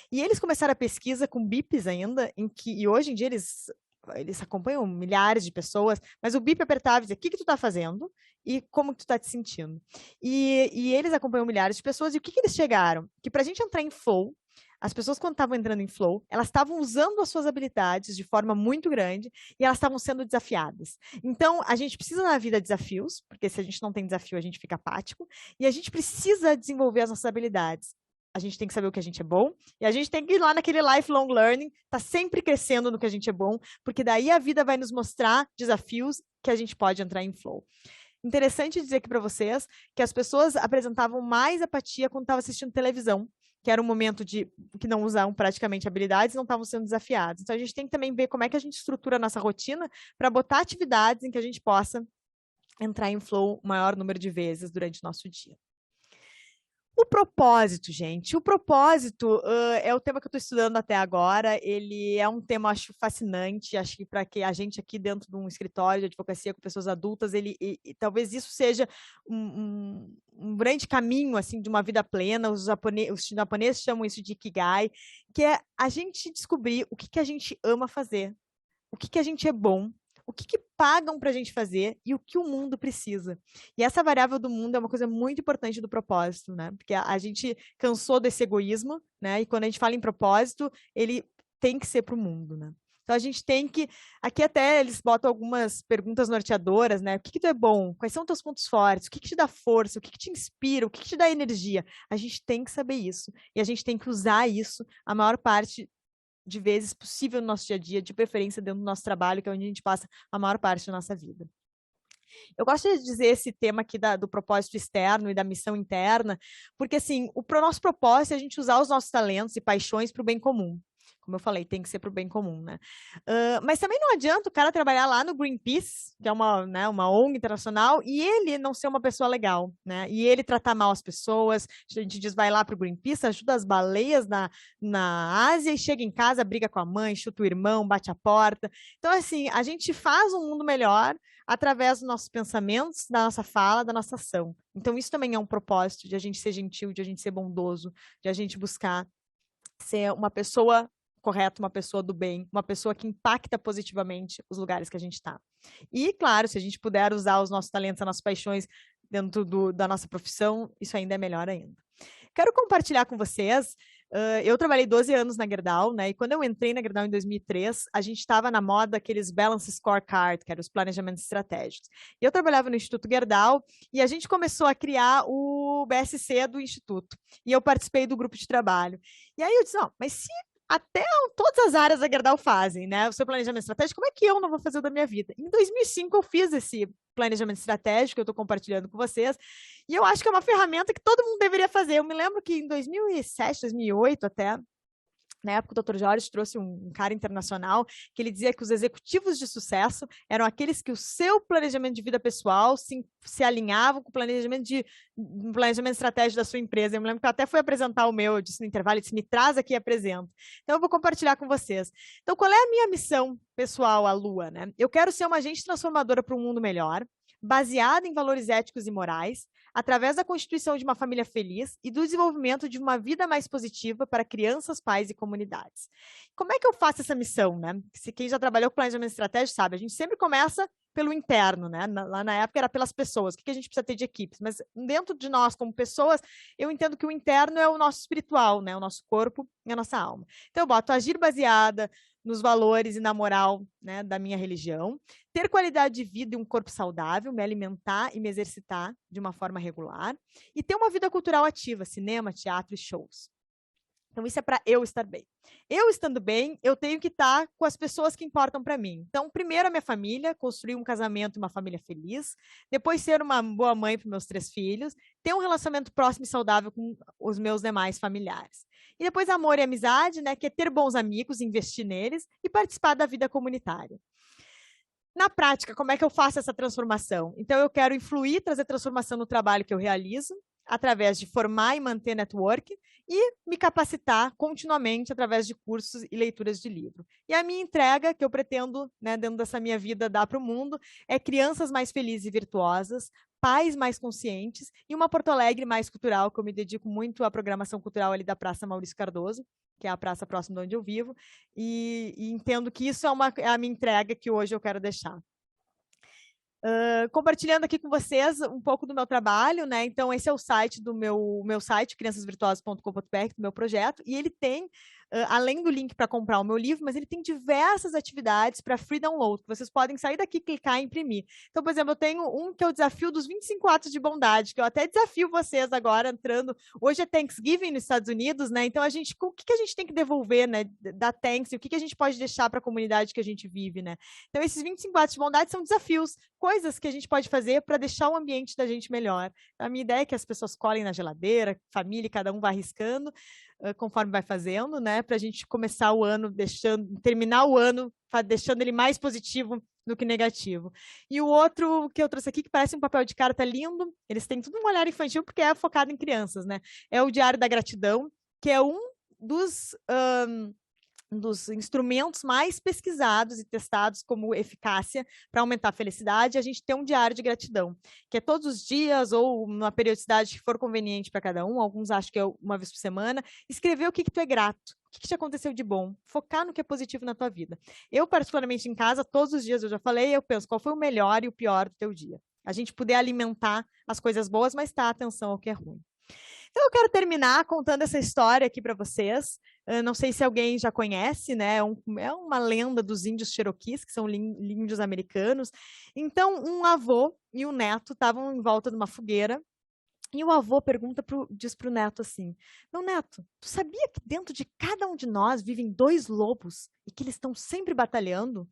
E eles começaram a pesquisa com bips ainda, e hoje em dia eles acompanham milhares de pessoas, mas o bip apertava e dizia, o que tu está fazendo e como que tu está te sentindo. E eles acompanham milhares de pessoas, e o que eles chegaram? Que para a gente entrar em flow, as pessoas, quando estavam entrando em flow, elas estavam usando as suas habilidades de forma muito grande e elas estavam sendo desafiadas. Então, a gente precisa na vida desafios, porque se a gente não tem desafio, a gente fica apático, e a gente precisa desenvolver as nossas habilidades. A gente tem que saber o que a gente é bom, e a gente tem que ir lá naquele lifelong learning, tá sempre crescendo no que a gente é bom, porque daí a vida vai nos mostrar desafios que a gente pode entrar em flow. Interessante dizer aqui para vocês que as pessoas apresentavam mais apatia quando estavam assistindo televisão, que era um momento que não usavam praticamente habilidades e não estavam sendo desafiados. Então, a gente tem que também ver como é que a gente estrutura a nossa rotina para botar atividades em que a gente possa entrar em flow o maior número de vezes durante o nosso dia. O propósito, gente. O propósito é o tema que eu estou estudando até agora. Ele é um tema, acho, fascinante. Acho que para que a gente aqui dentro de um escritório de advocacia com pessoas adultas, talvez isso seja um grande caminho assim de uma vida plena. Os japoneses chamam isso de Ikigai, que é a gente descobrir o que a gente ama fazer, o que a gente é bom, o que pagam para a gente fazer e o que o mundo precisa. E essa variável do mundo é uma coisa muito importante do propósito, né? Porque a gente cansou desse egoísmo, né? E quando a gente fala em propósito, ele tem que ser para o mundo, né? Então, a gente tem que... Aqui até eles botam algumas perguntas norteadoras, né? O que tu é bom? Quais são os teus pontos fortes? O que te dá força? O que te inspira? O que te dá energia? A gente tem que saber isso. E a gente tem que usar isso a maior parte de vezes possível no nosso dia a dia, de preferência dentro do nosso trabalho, que é onde a gente passa a maior parte da nossa vida. Eu gosto de dizer esse tema aqui do propósito externo e da missão interna, porque assim, o nosso propósito é a gente usar os nossos talentos e paixões para o bem comum. Como eu falei, tem que ser para o bem comum, né? Mas também não adianta o cara trabalhar lá no Greenpeace, que é uma ONG internacional, e ele não ser uma pessoa legal, né? E ele tratar mal as pessoas. A gente diz, vai lá para o Greenpeace, ajuda as baleias na Ásia e chega em casa, briga com a mãe, chuta o irmão, bate a porta. Então, assim, a gente faz um mundo melhor através dos nossos pensamentos, da nossa fala, da nossa ação. Então, isso também é um propósito de a gente ser gentil, de a gente ser bondoso, de a gente buscar ser uma pessoa correta, uma pessoa do bem, uma pessoa que impacta positivamente os lugares que a gente está. E, claro, se a gente puder usar os nossos talentos, as nossas paixões dentro da nossa profissão, isso ainda é melhor ainda. Quero compartilhar com vocês, eu trabalhei 12 anos na Gerdau, né? E quando eu entrei na Gerdau em 2003, a gente estava na moda aqueles Balance Scorecard, que eram os planejamentos estratégicos. E eu trabalhava no Instituto Gerdau e a gente começou a criar o BSC do Instituto. E eu participei do grupo de trabalho. E aí eu disse, mas se até todas as áreas da Gerdau fazem, né? O seu planejamento estratégico, como é que eu não vou fazer o da minha vida? Em 2005 eu fiz esse planejamento estratégico, eu estou compartilhando com vocês, e eu acho que é uma ferramenta que todo mundo deveria fazer. Eu me lembro que em 2007, 2008 até, na época, o Dr. Jorge trouxe um cara internacional que ele dizia que os executivos de sucesso eram aqueles que o seu planejamento de vida pessoal se alinhavam com o planejamento estratégico da sua empresa. Eu me lembro que eu até fui apresentar o meu, eu disse no intervalo, ele disse, me traz aqui e apresenta. Então, eu vou compartilhar com vocês. Então, qual é a minha missão pessoal, a Lua, né? Eu quero ser uma agente transformadora para um mundo melhor, baseada em valores éticos e morais, através da constituição de uma família feliz e do desenvolvimento de uma vida mais positiva para crianças, pais e comunidades. Como é que eu faço essa missão, né? Se quem já trabalhou com planejamento estratégico sabe, a gente sempre começa pelo interno, né? Lá na época era pelas pessoas, o que a gente precisa ter de equipes, mas dentro de nós como pessoas, eu entendo que o interno é o nosso espiritual, né? O nosso corpo e a nossa alma. Então eu boto agir baseada nos valores e na moral, né, da minha religião, ter qualidade de vida e um corpo saudável, me alimentar e me exercitar de uma forma regular, e ter uma vida cultural ativa, cinema, teatro e shows. Então, isso é para eu estar bem. Eu estando bem, eu tenho que estar com as pessoas que importam para mim. Então, primeiro a minha família, construir um casamento e uma família feliz. Depois, ser uma boa mãe para meus 3 filhos. Ter um relacionamento próximo e saudável com os meus demais familiares. E depois, amor e amizade, né? Que é ter bons amigos, investir neles e participar da vida comunitária. Na prática, como é que eu faço essa transformação? Então, eu quero influir, trazer transformação no trabalho que eu realizo, através de formar e manter network e me capacitar continuamente através de cursos e leituras de livro. E a minha entrega, que eu pretendo, né, dentro dessa minha vida, dar para o mundo, é crianças mais felizes e virtuosas, pais mais conscientes e uma Porto Alegre mais cultural, que eu me dedico muito à programação cultural ali da Praça Maurício Cardoso, que é a praça próxima de onde eu vivo, e entendo que isso é a minha entrega que hoje eu quero deixar. Compartilhando aqui com vocês um pouco do meu trabalho, né? Então, esse é o site do meu site, criançasvirtuosas.com.br, do meu projeto, e ele tem, além do link para comprar o meu livro, mas ele tem diversas atividades para free download, que vocês podem sair daqui, clicar e imprimir. Então, por exemplo, eu tenho um que é o desafio dos 25 atos de bondade, que eu até desafio vocês agora, entrando. Hoje é Thanksgiving nos Estados Unidos, né? Então, o que a gente tem que devolver, né? Da Thanks, e o que a gente pode deixar para a comunidade que a gente vive, né? Então, esses 25 atos de bondade são desafios, coisas que a gente pode fazer para deixar o ambiente da gente melhor. A minha ideia é que as pessoas colhem na geladeira, família, cada um vai arriscando conforme vai fazendo, né? Para a gente começar o ano terminar o ano deixando ele mais positivo do que negativo. E o outro que eu trouxe aqui, que parece um papel de carta lindo, eles têm tudo um olhar infantil, porque é focado em crianças, né? É o Diário da Gratidão, que é um dos instrumentos mais pesquisados e testados como eficácia para aumentar a felicidade, a gente tem um diário de gratidão, que é todos os dias ou uma periodicidade que for conveniente para cada um, alguns acham que é uma vez por semana, escrever o que tu é grato, o que te aconteceu de bom, focar no que é positivo na tua vida. Eu, particularmente em casa, todos os dias, eu já falei, eu penso qual foi o melhor e o pior do teu dia. A gente poder alimentar as coisas boas, mas dar atenção ao que é ruim. Então, eu quero terminar contando essa história aqui para vocês. Não sei se alguém já conhece, né? É uma lenda dos índios Cherokees, que são índios americanos. Então, um avô e um neto estavam em volta de uma fogueira. E o avô diz para o neto assim: meu neto, tu sabia que dentro de cada um de nós vivem 2 lobos e que eles estão sempre batalhando?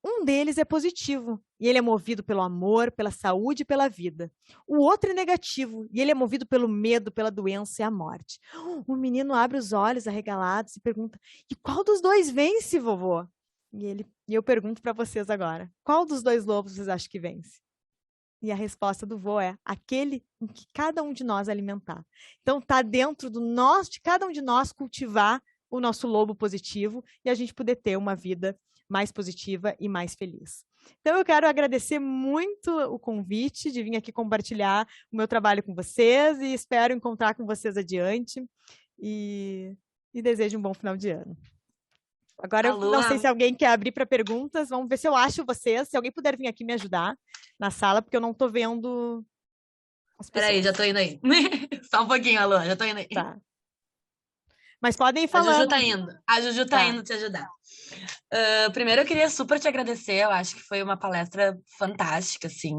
Um deles é positivo, e ele é movido pelo amor, pela saúde e pela vida. O outro é negativo, e ele é movido pelo medo, pela doença e a morte. O menino abre os olhos arregalados e pergunta: e qual dos 2 vence, vovô? E eu pergunto para vocês agora: qual dos 2 lobos vocês acham que vence? E a resposta do vô é aquele em que cada um de nós alimentar. Então, está dentro de cada um de nós cultivar o nosso lobo positivo e a gente poder ter uma vida mais positiva e mais feliz. Então, eu quero agradecer muito o convite de vir aqui compartilhar o meu trabalho com vocês e espero encontrar com vocês adiante e desejo um bom final de ano. Agora, eu não sei se alguém quer abrir para perguntas, vamos ver se eu acho vocês, se alguém puder vir aqui me ajudar na sala, porque eu não estou vendo as pessoas. Espera aí, já estou indo aí. Só um pouquinho, Alô, já estou indo aí. Tá. Mas podem ir falando. A Juju tá indo. A Juju tá indo te ajudar. Primeiro, eu queria super te agradecer. Eu acho que foi uma palestra fantástica, assim.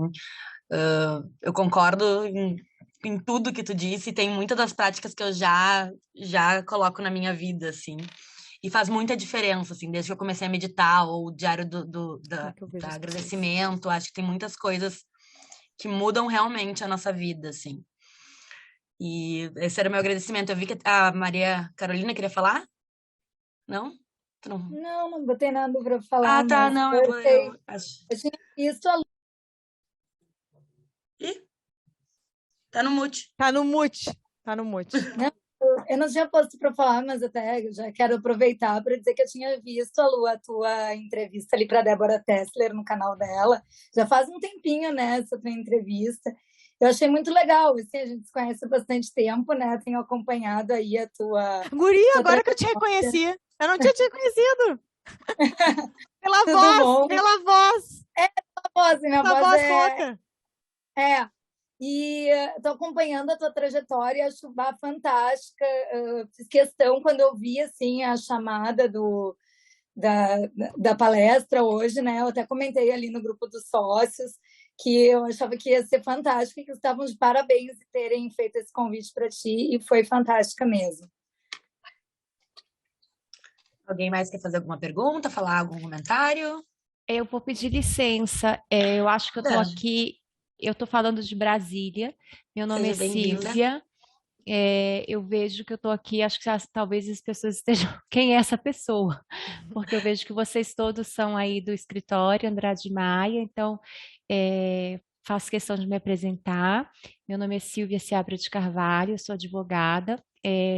Eu concordo em tudo que tu disse. Tem muitas das práticas que eu já coloco na minha vida, assim. E faz muita diferença, assim, desde que eu comecei a meditar, ou o diário que eu vejo da as pessoas. agradecimento. Acho que tem muitas coisas que mudam realmente a nossa vida, assim. E esse era o meu agradecimento. Eu vi que a Maria Carolina queria falar? Não? Tu não? Não, não botei nada para falar, Ah, tá, mas não, eu acho. tinha visto a Ih, tá no mute. Tá no mute. Tá no mute. Eu não tinha posto para falar, mas até já quero aproveitar para dizer que eu tinha visto, Lu, a tua entrevista ali para Débora Tessler no canal dela. Já faz um tempinho, né, essa tua entrevista. Eu achei muito legal, assim, a gente se conhece há bastante tempo, né? Tenho acompanhado aí a tua... Guria, agora que eu te reconheci. Eu não tinha te reconhecido. Pela Tudo voz, bom? pela voz. Minha Pela voz voz é... rouca. E estou acompanhando a tua trajetória, acho fantástica. Fiz questão, quando eu vi assim, a chamada da palestra hoje, né? Eu até comentei ali no grupo dos sócios que eu achava que ia ser fantástico e que estavam de parabéns em terem feito esse convite para ti, e foi fantástica mesmo. Alguém mais quer fazer alguma pergunta, falar algum comentário? Eu vou pedir licença. Eu acho que eu estou Não. aqui, eu estou falando de Brasília. Meu nome é Seja bem-vinda. Silvia. Eu vejo que eu estou aqui, acho que talvez as pessoas estejam. Quem é essa pessoa? Porque eu vejo que vocês todos são aí do escritório Andrade Maia, então faço questão de me apresentar. Meu nome é Silvia Seabra de Carvalho, eu sou advogada.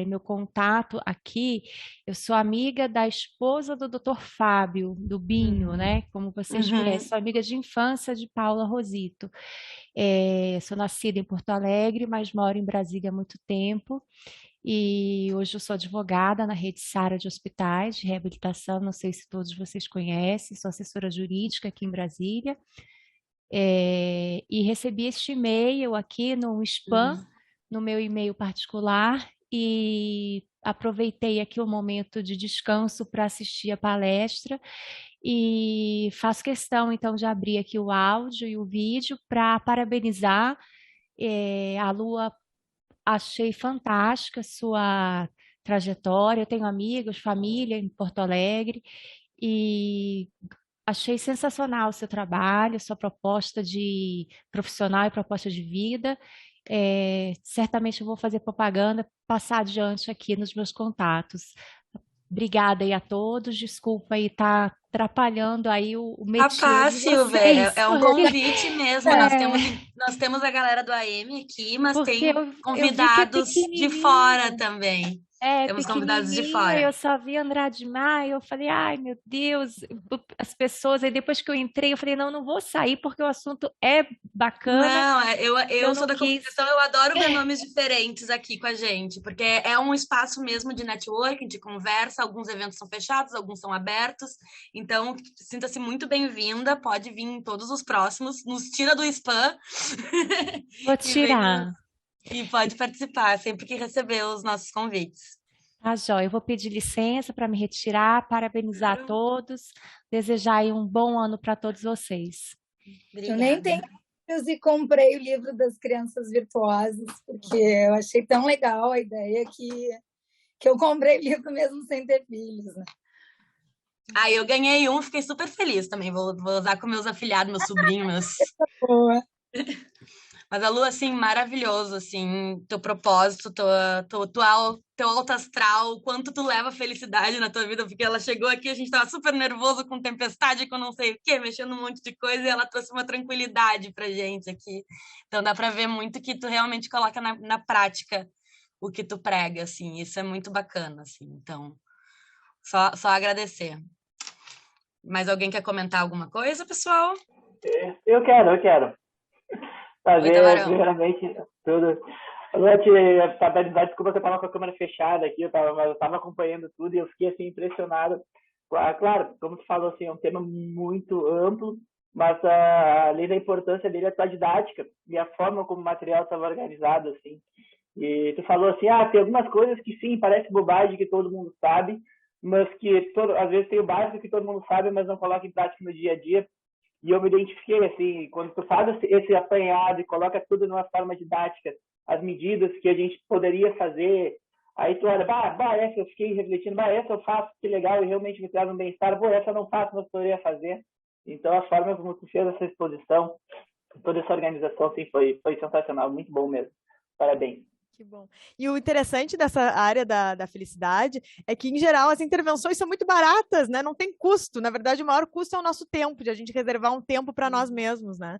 Meu contato aqui, eu sou amiga da esposa do Dr. Fábio, do Binho, né? Como vocês conhecem, sou amiga de infância de Paula Rosito. Sou nascida em Porto Alegre, mas moro em Brasília há muito tempo. E hoje eu sou advogada na Rede Sara de Hospitais de Reabilitação, não sei se todos vocês conhecem, sou assessora jurídica aqui em Brasília. E recebi este e-mail aqui no spam, no meu e-mail particular, e aproveitei aqui o momento de descanso para assistir a palestra e faço questão, então, de abrir aqui o áudio e o vídeo para parabenizar a Lua. Achei fantástica a sua trajetória, eu tenho amigos, família em Porto Alegre e achei sensacional o seu trabalho, sua proposta de profissional e proposta de vida. Certamente eu vou fazer propaganda, passar adiante aqui nos meus contatos. Obrigada aí a todos, desculpa aí estar atrapalhando aí o métier de Silvia, vocês. é um convite mesmo. Nós temos a galera do AM aqui, mas Porque tem eu vi que é convidados de pequenininho. fora também. É, Temos convidados de pequenininho, fora. eu só vi Andrade Maia, eu falei, ai meu Deus, as pessoas, aí depois que eu entrei, eu falei, não vou sair porque o assunto é bacana. Não, eu sou não da quis. comunicação, eu adoro ver nomes diferentes aqui com a gente, porque é um espaço mesmo de networking, de conversa, alguns eventos são fechados, alguns são abertos, então sinta-se muito bem-vinda, pode vir em todos os próximos, nos tira do spam. Vou tirar. E pode participar sempre que receber os nossos convites. Tá, joia. Eu vou pedir licença para me retirar, parabenizar a todos, desejar aí um bom ano para todos vocês. Obrigada. Eu nem tenho filhos e comprei o livro das crianças virtuosas, porque eu achei tão legal a ideia que eu comprei o livro mesmo sem ter filhos, né? Eu ganhei um, fiquei super feliz também. Vou usar com meus afilhados, meus sobrinhos, meus... Boa. Mas a Lu, assim, maravilhoso, assim, teu propósito, teu alto astral, o quanto tu leva felicidade na tua vida, porque ela chegou aqui, a gente tava super nervoso com tempestade, com não sei o quê, mexendo um monte de coisa, e ela trouxe uma tranquilidade pra gente aqui. Então dá pra ver muito que tu realmente coloca na prática o que tu prega, assim, isso é muito bacana, assim, então, só agradecer. Mais alguém quer comentar alguma coisa, pessoal? Eu quero. Fazer, primeiramente, tudo. Desculpa que eu estava com a câmera fechada aqui, mas eu estava acompanhando tudo e eu fiquei assim, impressionado. Claro, como tu falou, assim, é um tema muito amplo, mas além da importância dele, a tua didática e a forma como o material estava organizado, assim. E tu falou assim, tem algumas coisas que sim, parece bobagem, que todo mundo sabe, mas que às vezes tem o básico que todo mundo sabe, mas não coloca em prática no dia a dia. E eu me identifiquei, assim, quando tu faz esse apanhado e coloca tudo numa forma didática, as medidas que a gente poderia fazer, Aí tu olha, essa eu fiquei refletindo, essa eu faço, que legal, e realmente me traz um bem-estar, essa eu não faço, mas poderia fazer. Então, a forma como tu fez essa exposição, toda essa organização, assim, foi sensacional, muito bom mesmo. Parabéns. Que bom. E o interessante dessa área da felicidade é que, em geral, as intervenções são muito baratas, né? Não tem custo. Na verdade, o maior custo é o nosso tempo, de a gente reservar um tempo para nós mesmos, né?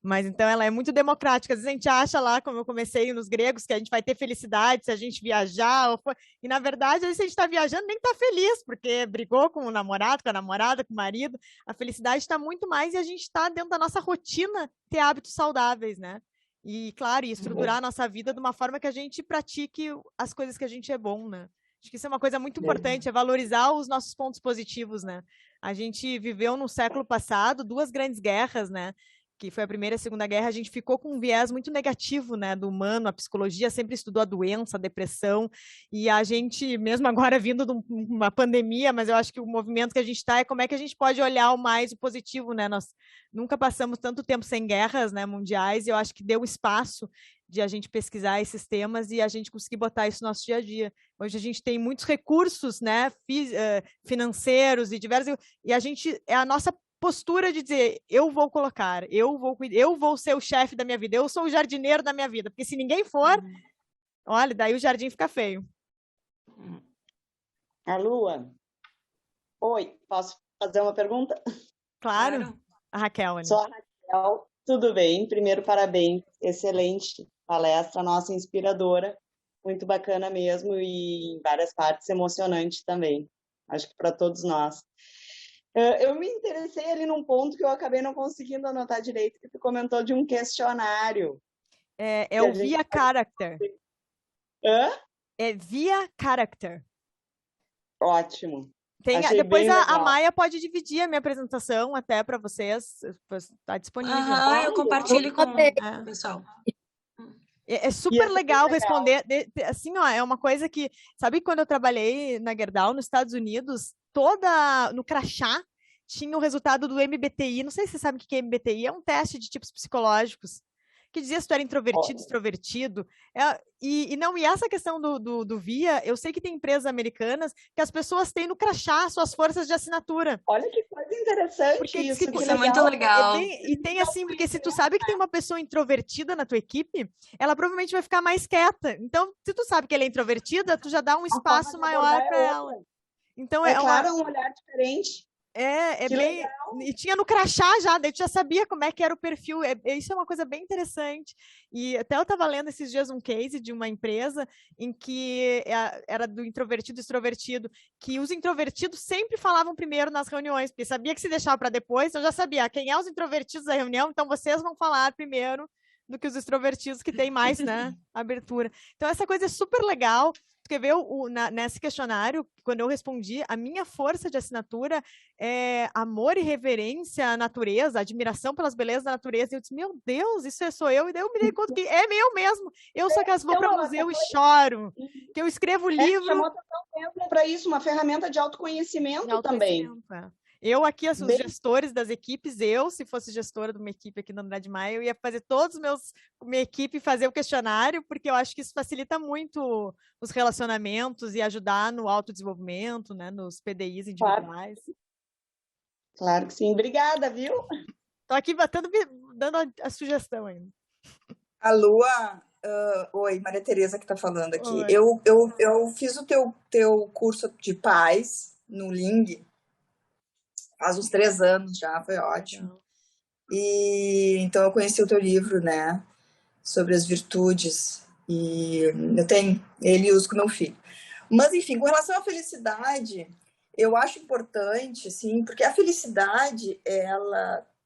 Mas, então, ela é muito democrática. Às vezes a gente acha lá, como eu comecei nos gregos, que a gente vai ter felicidade se a gente viajar. E, na verdade, às vezes a gente está viajando nem está feliz, porque brigou com o namorado, com a namorada, com o marido. A felicidade está muito mais e a gente está dentro da nossa rotina ter hábitos saudáveis, né? E, claro, estruturar a nossa vida de uma forma que a gente pratique as coisas que a gente é bom, né? Acho que isso é uma coisa muito importante, é valorizar os nossos pontos positivos, né? A gente viveu no século passado 2 grandes guerras, né? Que foi a Primeira e a Segunda Guerra, a gente ficou com um viés muito negativo, né, do humano, a psicologia sempre estudou a doença, a depressão, e a gente, mesmo agora vindo de uma pandemia, mas eu acho que o movimento que a gente está é como é que a gente pode olhar mais o positivo, né, nós nunca passamos tanto tempo sem guerras, né, mundiais, e eu acho que deu espaço de a gente pesquisar esses temas e a gente conseguir botar isso no nosso dia a dia. Hoje a gente tem muitos recursos, né, financeiros e diversos, e a gente, é a nossa postura de dizer, eu vou colocar, eu vou ser o chefe da minha vida, eu sou o jardineiro da minha vida, porque se ninguém for, olha, daí o jardim fica feio. A Lua, oi, posso fazer uma pergunta? Claro. A Raquel. Né? Sou a Raquel, tudo bem, primeiro parabéns, excelente palestra, nossa, inspiradora, muito bacana mesmo e em várias partes emocionante também, acho que para todos nós. Eu me interessei ali num ponto que eu acabei não conseguindo anotar direito, que tu comentou de um questionário. É o Via Character. Hã? É Via Character. Ótimo. Depois a Maia pode dividir a minha apresentação até para vocês. Está disponível. Eu compartilho com o pessoal. É super legal responder. Assim, ó, é uma coisa que... Sabe quando eu trabalhei na Gerdau, nos Estados Unidos, no crachá tinha o resultado do MBTI. Não sei se você sabe o que é MBTI. É um teste de tipos psicológicos que dizia se tu era introvertido, extrovertido. E essa questão do VIA, eu sei que tem empresas americanas que as pessoas têm no crachá suas forças de assinatura. Olha que coisa interessante porque isso. Isso é muito legal. E tem assim, porque se tu sabe que tem uma pessoa introvertida na tua equipe, ela provavelmente vai ficar mais quieta. Então, se tu sabe que ela é introvertida, tu já dá um espaço maior para ela. Então, claro, um olhar diferente. Bem... Legal. E tinha no crachá já, daí tu já sabia como é que era o perfil. Isso é uma coisa bem interessante. E até eu estava lendo esses dias um case de uma empresa em que era do introvertido e extrovertido, que os introvertidos sempre falavam primeiro nas reuniões, porque sabia que se deixava para depois, eu já sabia quem é os introvertidos da reunião, então vocês vão falar primeiro do que os extrovertidos que têm mais, né, abertura. Então essa coisa é super legal. Porque nesse questionário, quando eu respondi, a minha força de assinatura é amor e reverência à natureza, admiração pelas belezas da natureza. E eu disse, meu Deus, isso sou eu. E daí eu me dei conta que é meu mesmo. Eu sou que vou para o museu e choro. Que eu escrevo livro. Chamou atenção para isso, uma ferramenta de autoconhecimento também. Eu aqui, os gestores das equipes, se fosse gestora de uma equipe aqui no Andrade Maia, eu ia fazer minha equipe fazer o questionário, porque eu acho que isso facilita muito os relacionamentos e ajudar no autodesenvolvimento, né, nos PDIs individuais. Claro que sim. Obrigada, viu? Estou aqui dando a sugestão ainda. A Lua... oi, Maria Tereza que está falando aqui. Oi. Eu fiz o teu curso de paz no Ling, faz uns 3 anos já, foi ótimo. E então eu conheci o teu livro, né, sobre as virtudes, e eu tenho ele e uso com meu filho. Mas enfim, com relação à felicidade, eu acho importante, sim, porque a felicidade,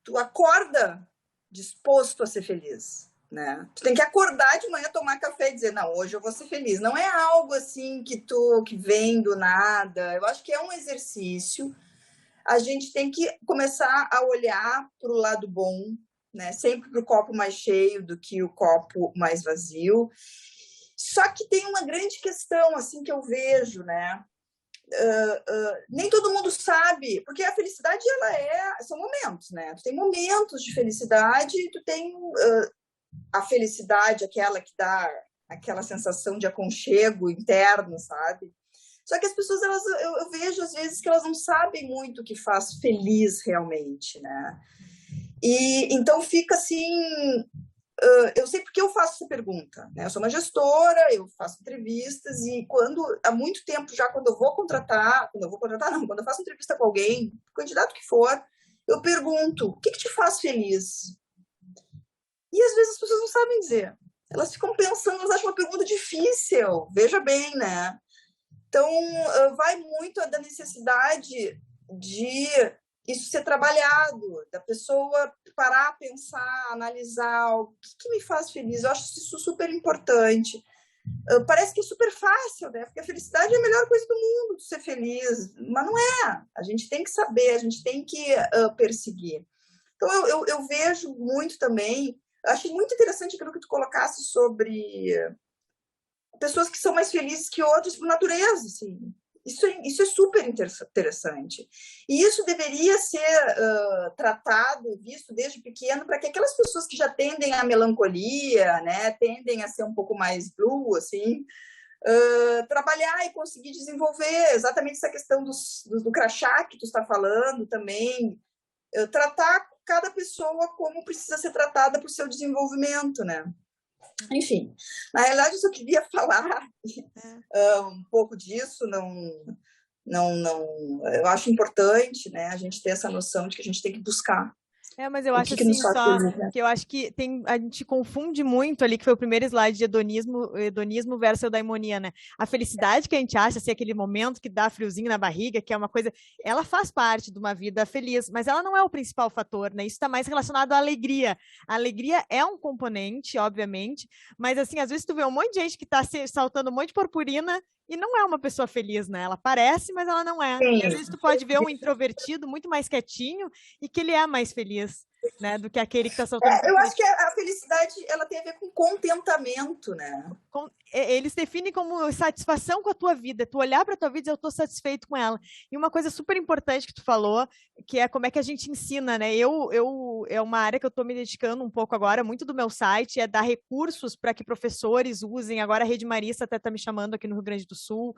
tu acorda disposto a ser feliz, né? Tu tem que acordar de manhã, tomar café e dizer, não, hoje eu vou ser feliz. Não é algo assim que vem do nada. Eu acho que é um exercício. A gente tem que começar a olhar para o lado bom, né? Sempre para o copo mais cheio do que o copo mais vazio. Só que tem uma grande questão assim que eu vejo, né? Nem todo mundo sabe, porque a felicidade são momentos, né? Tu tem momentos de felicidade, tu tem a felicidade, aquela que dá aquela sensação de aconchego interno, sabe? Só que as pessoas, eu vejo às vezes que elas não sabem muito o que faz feliz realmente, né? E então fica assim, eu sei porque eu faço essa pergunta, né? Eu sou uma gestora, eu faço entrevistas e há muito tempo já, quando eu faço entrevista com alguém, candidato que for, eu pergunto, o que te faz feliz? E às vezes as pessoas não sabem dizer. Elas ficam pensando, elas acham uma pergunta difícil, veja bem, né? Então, vai muito da necessidade de isso ser trabalhado, da pessoa parar, pensar, analisar o que me faz feliz. Eu acho isso super importante. Parece que é super fácil, né? Porque a felicidade é a melhor coisa do mundo, ser feliz. Mas não é. A gente tem que saber, a gente tem que perseguir. Então, eu vejo muito também. Achei muito interessante aquilo que tu colocasse sobre pessoas que são mais felizes que outras por natureza, assim. Isso é super interessante. E isso deveria ser tratado, visto desde pequeno, para que aquelas pessoas que já tendem à melancolia, né, tendem a ser um pouco mais blue, assim, trabalhar e conseguir desenvolver exatamente essa questão do crachá que tu está falando também, tratar cada pessoa como precisa ser tratada para o seu desenvolvimento, né? Enfim, na realidade eu só queria falar um pouco disso, eu acho importante, né, a gente ter essa noção de que a gente tem que buscar. Mas eu acho assim, só que eu acho que a gente confunde muito ali, que foi o primeiro slide de hedonismo versus eudaimonia, né? A felicidade que a gente acha, assim, aquele momento que dá friozinho na barriga, que é uma coisa, ela faz parte de uma vida feliz, mas ela não é o principal fator, né? Isso está mais relacionado à alegria. A alegria é um componente, obviamente, mas assim, às vezes tu vê um monte de gente que está saltando um monte de purpurina e não é uma pessoa feliz, né? Ela parece, mas ela não é. E às vezes tu pode ver um introvertido muito mais quietinho e que ele é mais feliz, né? Do que aquele que está soltando. Eu acho que a felicidade, ela tem a ver com contentamento, né? Eles definem como satisfação com a tua vida. Tu olhar para a tua vida e dizer, eu estou satisfeito com ela. E uma coisa super importante que tu falou, que é como é que a gente ensina, né? É uma área que eu estou me dedicando um pouco agora, muito do meu site, é dar recursos para que professores usem. Agora a Rede Marista até está me chamando aqui no Rio Grande do Sul,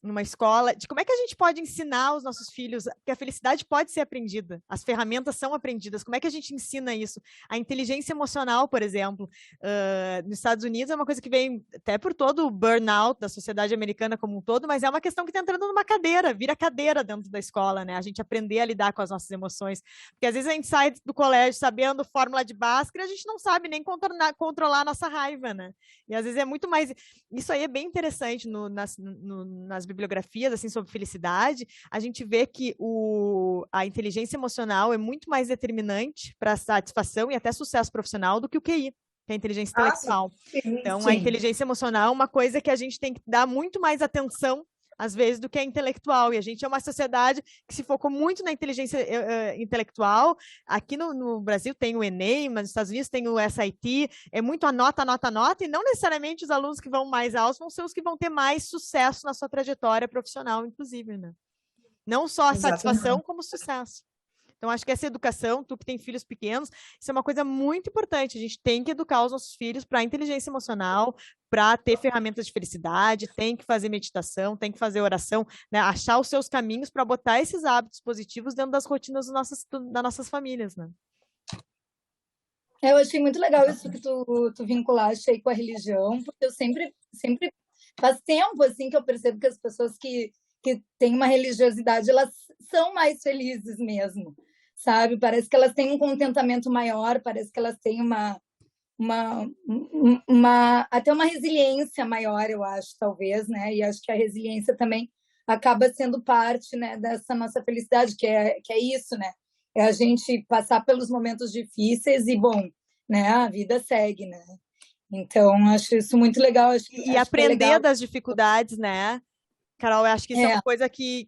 numa escola, de como é que a gente pode ensinar os nossos filhos que a felicidade pode ser aprendida, as ferramentas são aprendidas, como é que a gente ensina isso? A inteligência emocional, por exemplo, nos Estados Unidos é uma coisa que vem até por todo o burnout da sociedade americana como um todo, mas é uma questão que está entrando numa cadeira, vira cadeira dentro da escola, né? A gente aprender a lidar com as nossas emoções, porque às vezes a gente sai do colégio sabendo fórmula de Bhaskara, a gente não sabe nem controlar a nossa raiva, né? E às vezes é muito mais, isso aí é bem interessante nas bibliografias assim, sobre felicidade, a gente vê que a inteligência emocional é muito mais determinante para a satisfação e até sucesso profissional do que o QI, que é a inteligência intelectual. Sim, então, sim. A inteligência emocional é uma coisa que a gente tem que dar muito mais atenção às vezes, do que a intelectual. E a gente é uma sociedade que se focou muito na inteligência intelectual. Aqui no Brasil tem o Enem, mas nos Estados Unidos tem o SAT. É muito anota, e não necessariamente os alunos que vão mais altos vão ser os que vão ter mais sucesso na sua trajetória profissional, inclusive, né? Não só a satisfação, como o sucesso. Então, acho que essa educação, tu que tem filhos pequenos, isso é uma coisa muito importante. A gente tem que educar os nossos filhos para a inteligência emocional, para ter ferramentas de felicidade, tem que fazer meditação, tem que fazer oração, né? Achar os seus caminhos para botar esses hábitos positivos dentro das rotinas das nossas famílias, né? Eu achei muito legal isso que tu vinculaste aí com a religião, porque eu sempre faz tempo assim que eu percebo que as pessoas que têm uma religiosidade, elas são mais felizes mesmo, sabe? Parece que elas têm um contentamento maior, parece que elas têm até uma resiliência maior, eu acho, talvez, né? E acho que a resiliência também acaba sendo parte, né, dessa nossa felicidade, que é isso, né? É a gente passar pelos momentos difíceis e, bom, né, a vida segue, né? Então, acho isso muito legal. Acho aprender das dificuldades, né? Carol, eu acho que isso é uma coisa que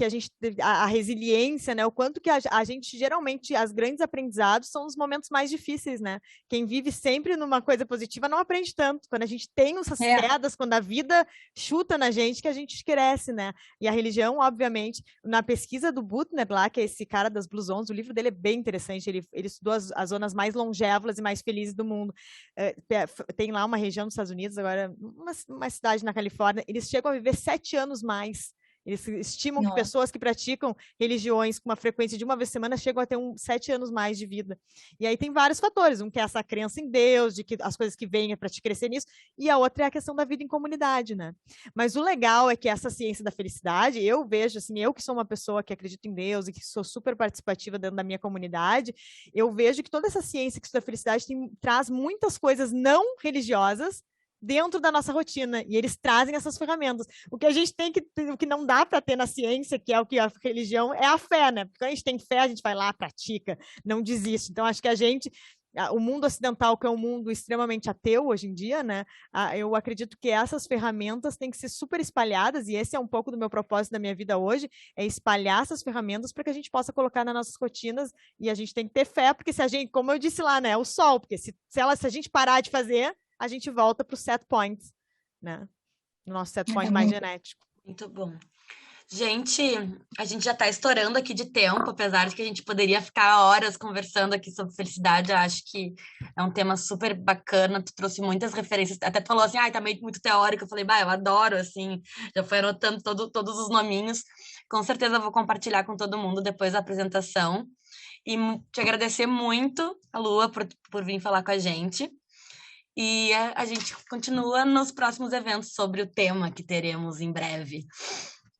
a gente, a resiliência, né? O quanto que a gente, geralmente, os grandes aprendizados são os momentos mais difíceis, né? Quem vive sempre numa coisa positiva não aprende tanto. Quando a gente tem essas quedas, quando a vida chuta na gente, que a gente cresce, né? E a religião, obviamente, na pesquisa do Buttner lá, que é esse cara das Blue Zones, o livro dele é bem interessante, ele estudou as zonas mais longevas e mais felizes do mundo. Tem lá uma região dos Estados Unidos, agora, uma cidade na Califórnia, eles chegam a viver 7 anos mais. Eles estimam que pessoas que praticam religiões com uma frequência de uma vez por semana chegam a ter 7 anos mais de vida. E aí tem vários fatores. Um que é essa crença em Deus, de que as coisas que vêm é para te crescer nisso, e a outra é a questão da vida em comunidade, né? Mas o legal é que essa ciência da felicidade, eu vejo, assim, eu que sou uma pessoa que acredito em Deus e que sou super participativa dentro da minha comunidade, eu vejo que toda essa ciência que estuda a felicidade traz muitas coisas não religiosas dentro da nossa rotina, e eles trazem essas ferramentas. O que a gente tem o que não dá para ter na ciência, que é o que a religião, é a fé, né? Porque quando a gente tem fé, a gente vai lá, pratica, não desiste. Então, acho que o mundo ocidental, que é um mundo extremamente ateu hoje em dia, né? Eu acredito que essas ferramentas têm que ser super espalhadas, e esse é um pouco do meu propósito da minha vida hoje, é espalhar essas ferramentas para que a gente possa colocar nas nossas rotinas, e a gente tem que ter fé, porque se a gente, como eu disse lá, né? É o sol, porque se a gente parar de fazer, a gente volta para o set point, né? O nosso set point mais genético. Muito bom. Gente, a gente já está estourando aqui de tempo, apesar de que a gente poderia ficar horas conversando aqui sobre felicidade. Eu acho que é um tema super bacana. Tu trouxe muitas referências. Até tu falou assim, tá meio muito teórico. Eu falei, eu adoro, assim. Já fui anotando todos os nominhos. Com certeza eu vou compartilhar com todo mundo depois da apresentação. E te agradecer muito, a Lua, por vir falar com a gente. E a gente continua nos próximos eventos sobre o tema que teremos em breve.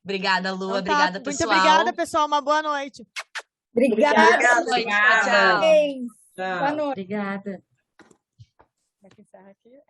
Obrigada, Lua. Então, obrigada, pessoal. Muito obrigada, pessoal. Uma boa noite. Obrigada. Boa noite. Tchau. Boa noite. Obrigada. Vai encerrar aqui.